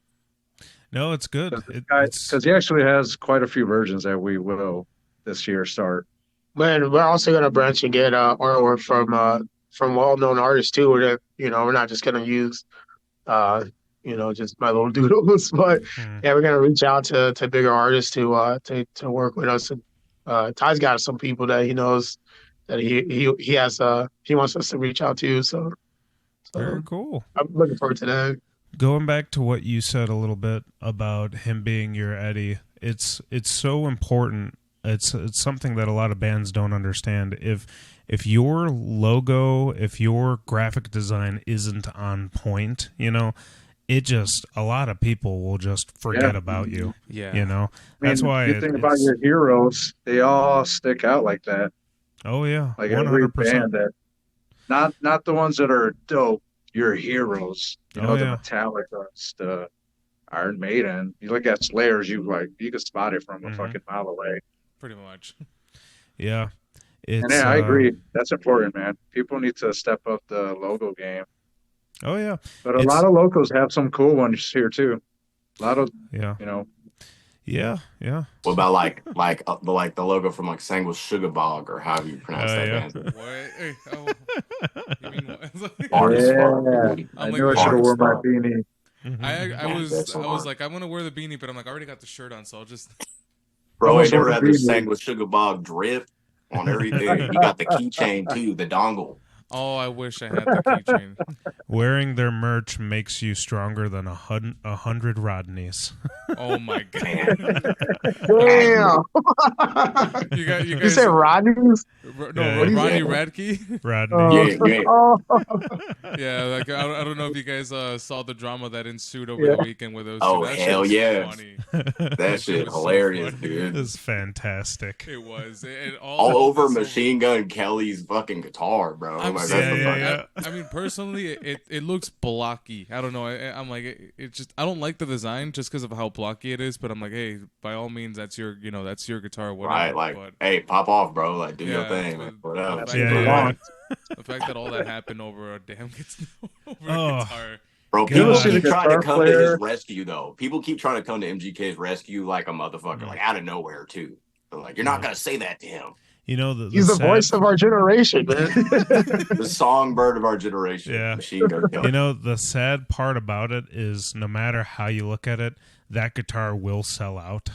No, it's good. Because this guy, It's because he actually has quite a few versions that we will this year start. Man, we're also gonna branch and get artwork from well-known artists too. We're not just gonna use uh just my little doodles, but hmm. yeah, we're gonna reach out to bigger artists to work with us. And Ty's got some people that he knows that he has he wants us to reach out to. Very So cool. I'm looking forward to that. Going back to what you said a little bit about him being your Eddie, it's so important. It's something that a lot of bands don't understand. If your logo, if your graphic design isn't on point, you know, it just a lot of people will just forget Yeah. about you. Yeah. You know, I that's mean, why you think about it's. your heroes, they all stick out like that. Oh yeah, Like every 100%. band that not the ones that are dope, your heroes. You Oh know, the yeah. Metallicas, the Iron Maiden. You look at Slayers, you can spot it from a hmm fucking mile away. Pretty much. Yeah, And it's. yeah, I agree. That's important, man. People need to step up the logo game. Oh yeah, But a lot it's. of locals have some cool ones here too. A lot of, Yeah, you know, yeah, yeah. What about the logo from like Sanguis Sugar Bog or however you pronounce that Yeah. band? What? Hey, oh, you mean what? Hard as fuck, yeah. dude. I I'm like, knew I should Hard have as worn my fuck. beanie. I Mhm. Man, that's was so I was hard. like, I'm gonna wear the beanie, but I'm like, I already got the shirt on, so I'll just. Bro, I Almost never wore the had the beanie. Sanguis Sugar Bog drip on everything. You got the keychain too, the dongle. Oh, I wish I had the keychain. Wearing their merch makes you stronger than 100 Rodneys. Oh my god. Man, Damn. You You say guys. Rodney's? Yeah, What do you Ronnie say? Radke. Rodney. yeah, yeah. Oh, Yeah, like I don't know if you guys saw the drama that ensued over yeah. the weekend with those two. Oh, That shit hell was yeah. funny. That shit was so hilarious, funny. dude. It's fantastic. It was. All over this Machine Gun Kelly's fucking guitar, bro. I'm Like, saying, that's the Yeah, fucking. I mean, personally, it looks blocky. I don't know. I'm like, it just I don't like the design just because of how blocky it is. But I'm like, hey, by all means, that's your guitar, whatever. Right, like, but hey, pop off, bro. Like, do your yeah, thing, but man. Whatever. the That's fact what Yeah, they that yeah, want. the fact that all that happened over a damn over Oh. a guitar. Bro, God. people See the keep trying to guitar come to his player. rescue, though. People keep trying to come to MGK's rescue like a motherfucker, like out of nowhere, too. But, like, you're not going to say that to him. You know, the He's the sad, voice of our generation, man. The songbird of our generation, Yeah. Machine Gun Kelly. you know, the sad part about it is no matter how you look at it, that guitar will sell out.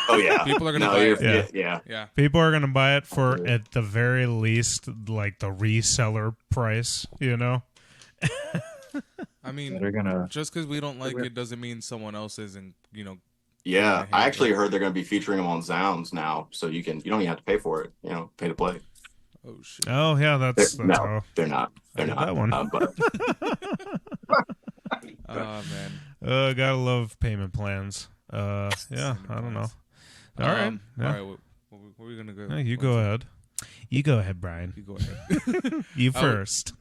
Oh, yeah. People are gonna No, buy you're, it. yeah. Yeah. People are going to buy it for, Absolutely. at the very least, like the reseller price, you know? I mean, They're gonna. just because we don't like it doesn't mean someone else isn't. Yeah, I I hate actually it. heard they're going to be featuring him on Zounds now, so you don't even have to pay for it. You know, pay to play. Oh shit. Oh, yeah, that's No, how. they're not. They're did not. that one. But Oh man. Gotta love payment plans. Yeah, I don't know. All right. Yeah. All right. Where are we gonna go? Yeah, you go ahead. You go ahead, Brian. You go ahead. You I would- first.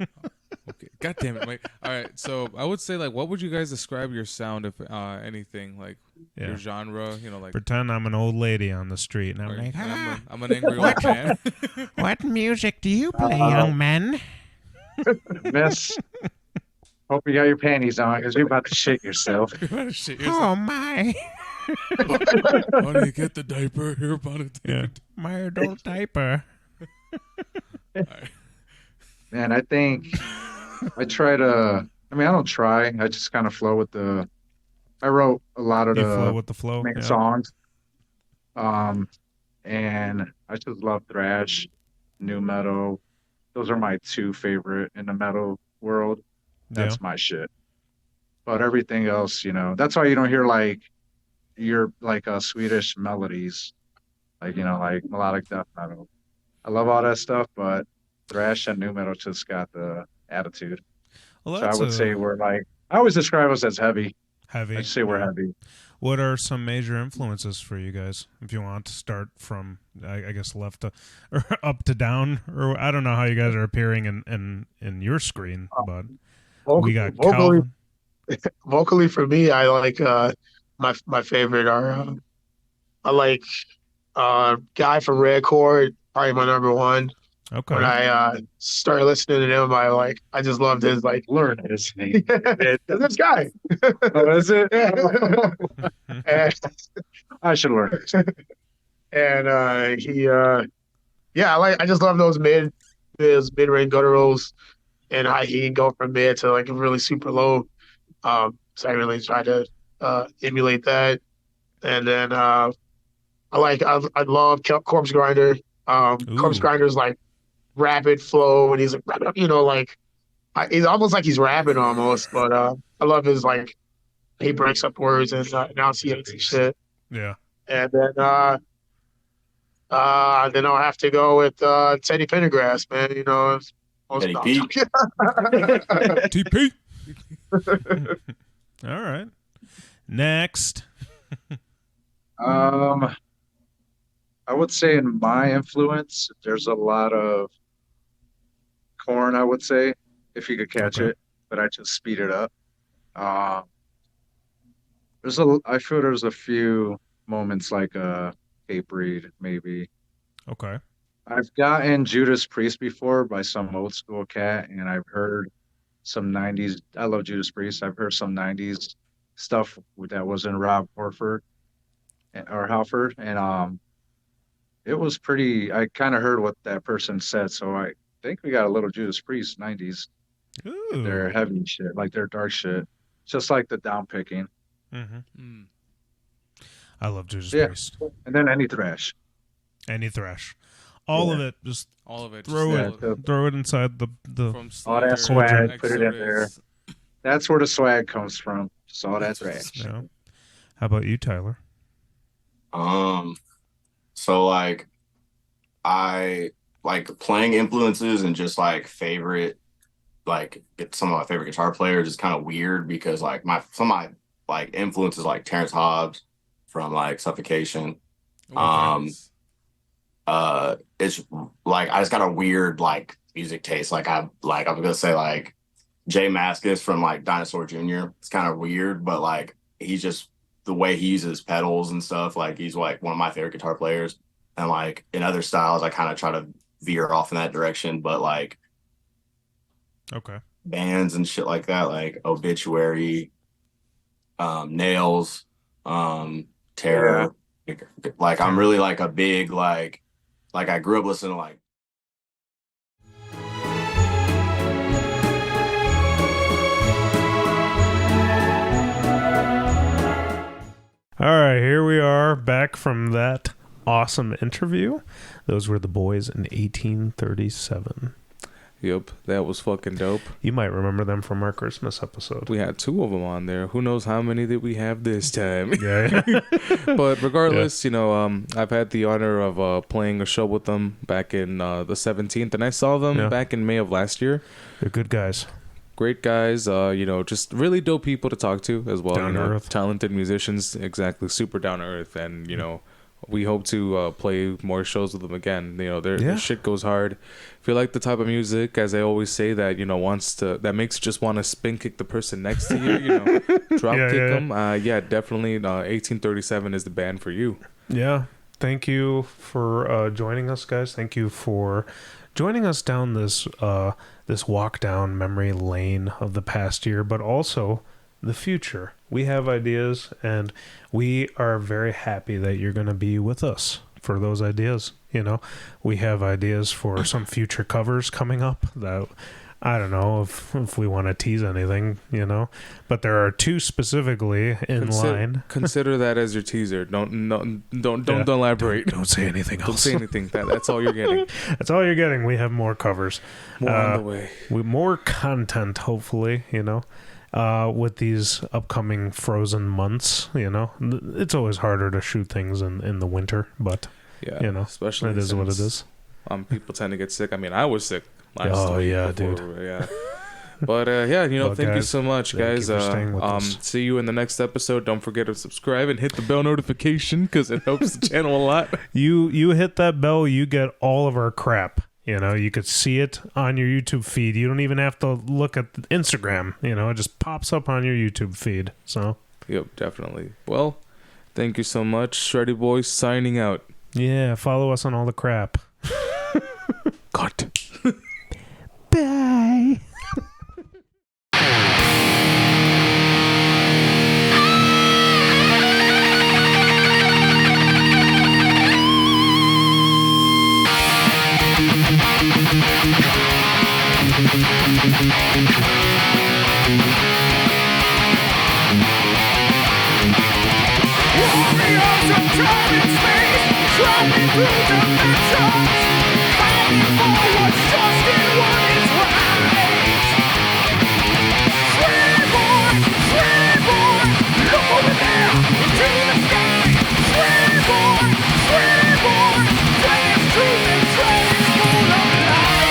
Okay. God damn it, Mike. All right. So I would say, like, what would you guys describe your sound, if anything, like Yeah. your genre? Like. Pretend I'm an old lady on the street, and I'm Right, like, and I'm an angry old man. what music do you play, young man? Miss, hope you got your panties on because you're about to shit yourself. Shit, Oh, my. honey, get the diaper. You're about to take Yeah. it. My adult diaper. Man, I think I try to. I mean, I don't try. I just kind of flow with the. I wrote a lot of You the flow with the flow. main Yeah. songs. And I just love thrash, new metal, Those are my two favorite in the metal world. That's my shit. But everything else, that's why you don't hear like Swedish melodies, like like melodic death metal. I love all that stuff, but thrash and nu metal just got the attitude. Well, so I would say we're like, I always describe us as heavy. Heavy. I'd say we're heavy. What are some major influences for you guys? If you want to start from, I guess, left to or up to down, or I don't know how you guys are appearing in your screen, but we got Calvin. Vocally for me, I like my favorite are I like Guy from Red Chord, probably my number one. Okay. When I started listening to him, I just loved his learn his name. This guy. Oh, is it? And, I should learn. And I just love those mid range gutturals and how he can go from mid to like a really super low. So I really try to emulate that. And then I love Corpse Grinder. Corpse Grinder's like rapid flow, and he's like, he's almost like he's rapping almost. But I love his he breaks up words and enunciates and shit. Yeah. And then I'll have to go with Teddy Pendergrass, man. Teddy P. TP. All right. Next. I would say in my influence, there's a lot of Korn, I would say, if you could catch it, but I just speed it up. I feel there's a few moments like Cape Reed, maybe. Okay. I've gotten Judas Priest before by some old school cat, and I've heard some 90s. I love Judas Priest. I've heard some 90s stuff that was in Rob Halford, and it was pretty. I kind of heard what that person said, so I think we got a little Judas Priest 90s. Ooh. They're heavy shit, like they're dark shit, just like the down picking. Mm-hmm. I love Judas Priest. And then any thrash. All of it. Just all of it. Throw it inside the from all that swag. Put it in there. That's where the swag comes from. Just all that thrash. Yeah. How about you, Tyler? So I like playing influences and just favorite, some of my favorite guitar players is kind of weird because some of my influences like Terrence Hobbs from Suffocation. Nice. It's I just got a weird music taste. I'm gonna say Jay Mascis from Dinosaur Jr. It's kind of weird, but he's just the way he uses pedals and stuff. He's one of my favorite guitar players. And in other styles, I kind of try to veer off in that direction. But okay, bands and shit like that, like Obituary, Nails, Terror. Yeah. I'm really a big I grew up listening to All right, here we are back from that awesome interview. Those were the boys in 1837. Yep, that was fucking dope. You might remember them from our Christmas episode. We had 2 of them on there. Who knows how many that we have this time? Yeah. But regardless, I've had the honor of playing a show with them back in the 17th, and I saw them back in May of last year. They're good guys. Great guys, just really dope people to talk to as well. Down to earth. Talented musicians, exactly, super down to earth, and we hope to play more shows with them again. Their shit goes hard. If you like the type of music, as I always say, that that makes you just want to spin kick the person next to you, drop kick them. Definitely. 1837 is the band for you. Yeah. Thank you for joining us, guys. Thank you for joining us down this walk down memory lane of the past year, but also the future. We have ideas, and we are very happy that you're going to be with us for those ideas. We have ideas for some future covers coming up that I don't know if we want to tease anything, you know, but there are 2 specifically in line. Consider that as your teaser. Don't elaborate. Don't say anything else. Don't say anything. That's all you're getting. That's all you're getting. We have more covers. More on the way. With more content, hopefully, you know, with these upcoming frozen months, you know. It's always harder to shoot things in the winter, but, you know, especially it is what it is. People tend to get sick. I mean, I was sick last week. Dude. Yeah. But you know, thank you so much, guys. See you in the next episode. Don't forget to subscribe and hit the bell notification because it helps the channel a lot. You hit that bell, you get all of our crap. You know, you could see it on your YouTube feed. You don't even have to look at Instagram. You know, it just pops up on your YouTube feed. So. Yep, definitely. Well, thank you so much, Shreddy Bois. Signing out. Yeah, follow us on all the crap. Cut. Bye. Warriors of time and space, traveling through dimensions, fighting for what's just and what is right. Shreddy Bois, look over there into the sky. Shreddy Bois, playing truth and train full of light.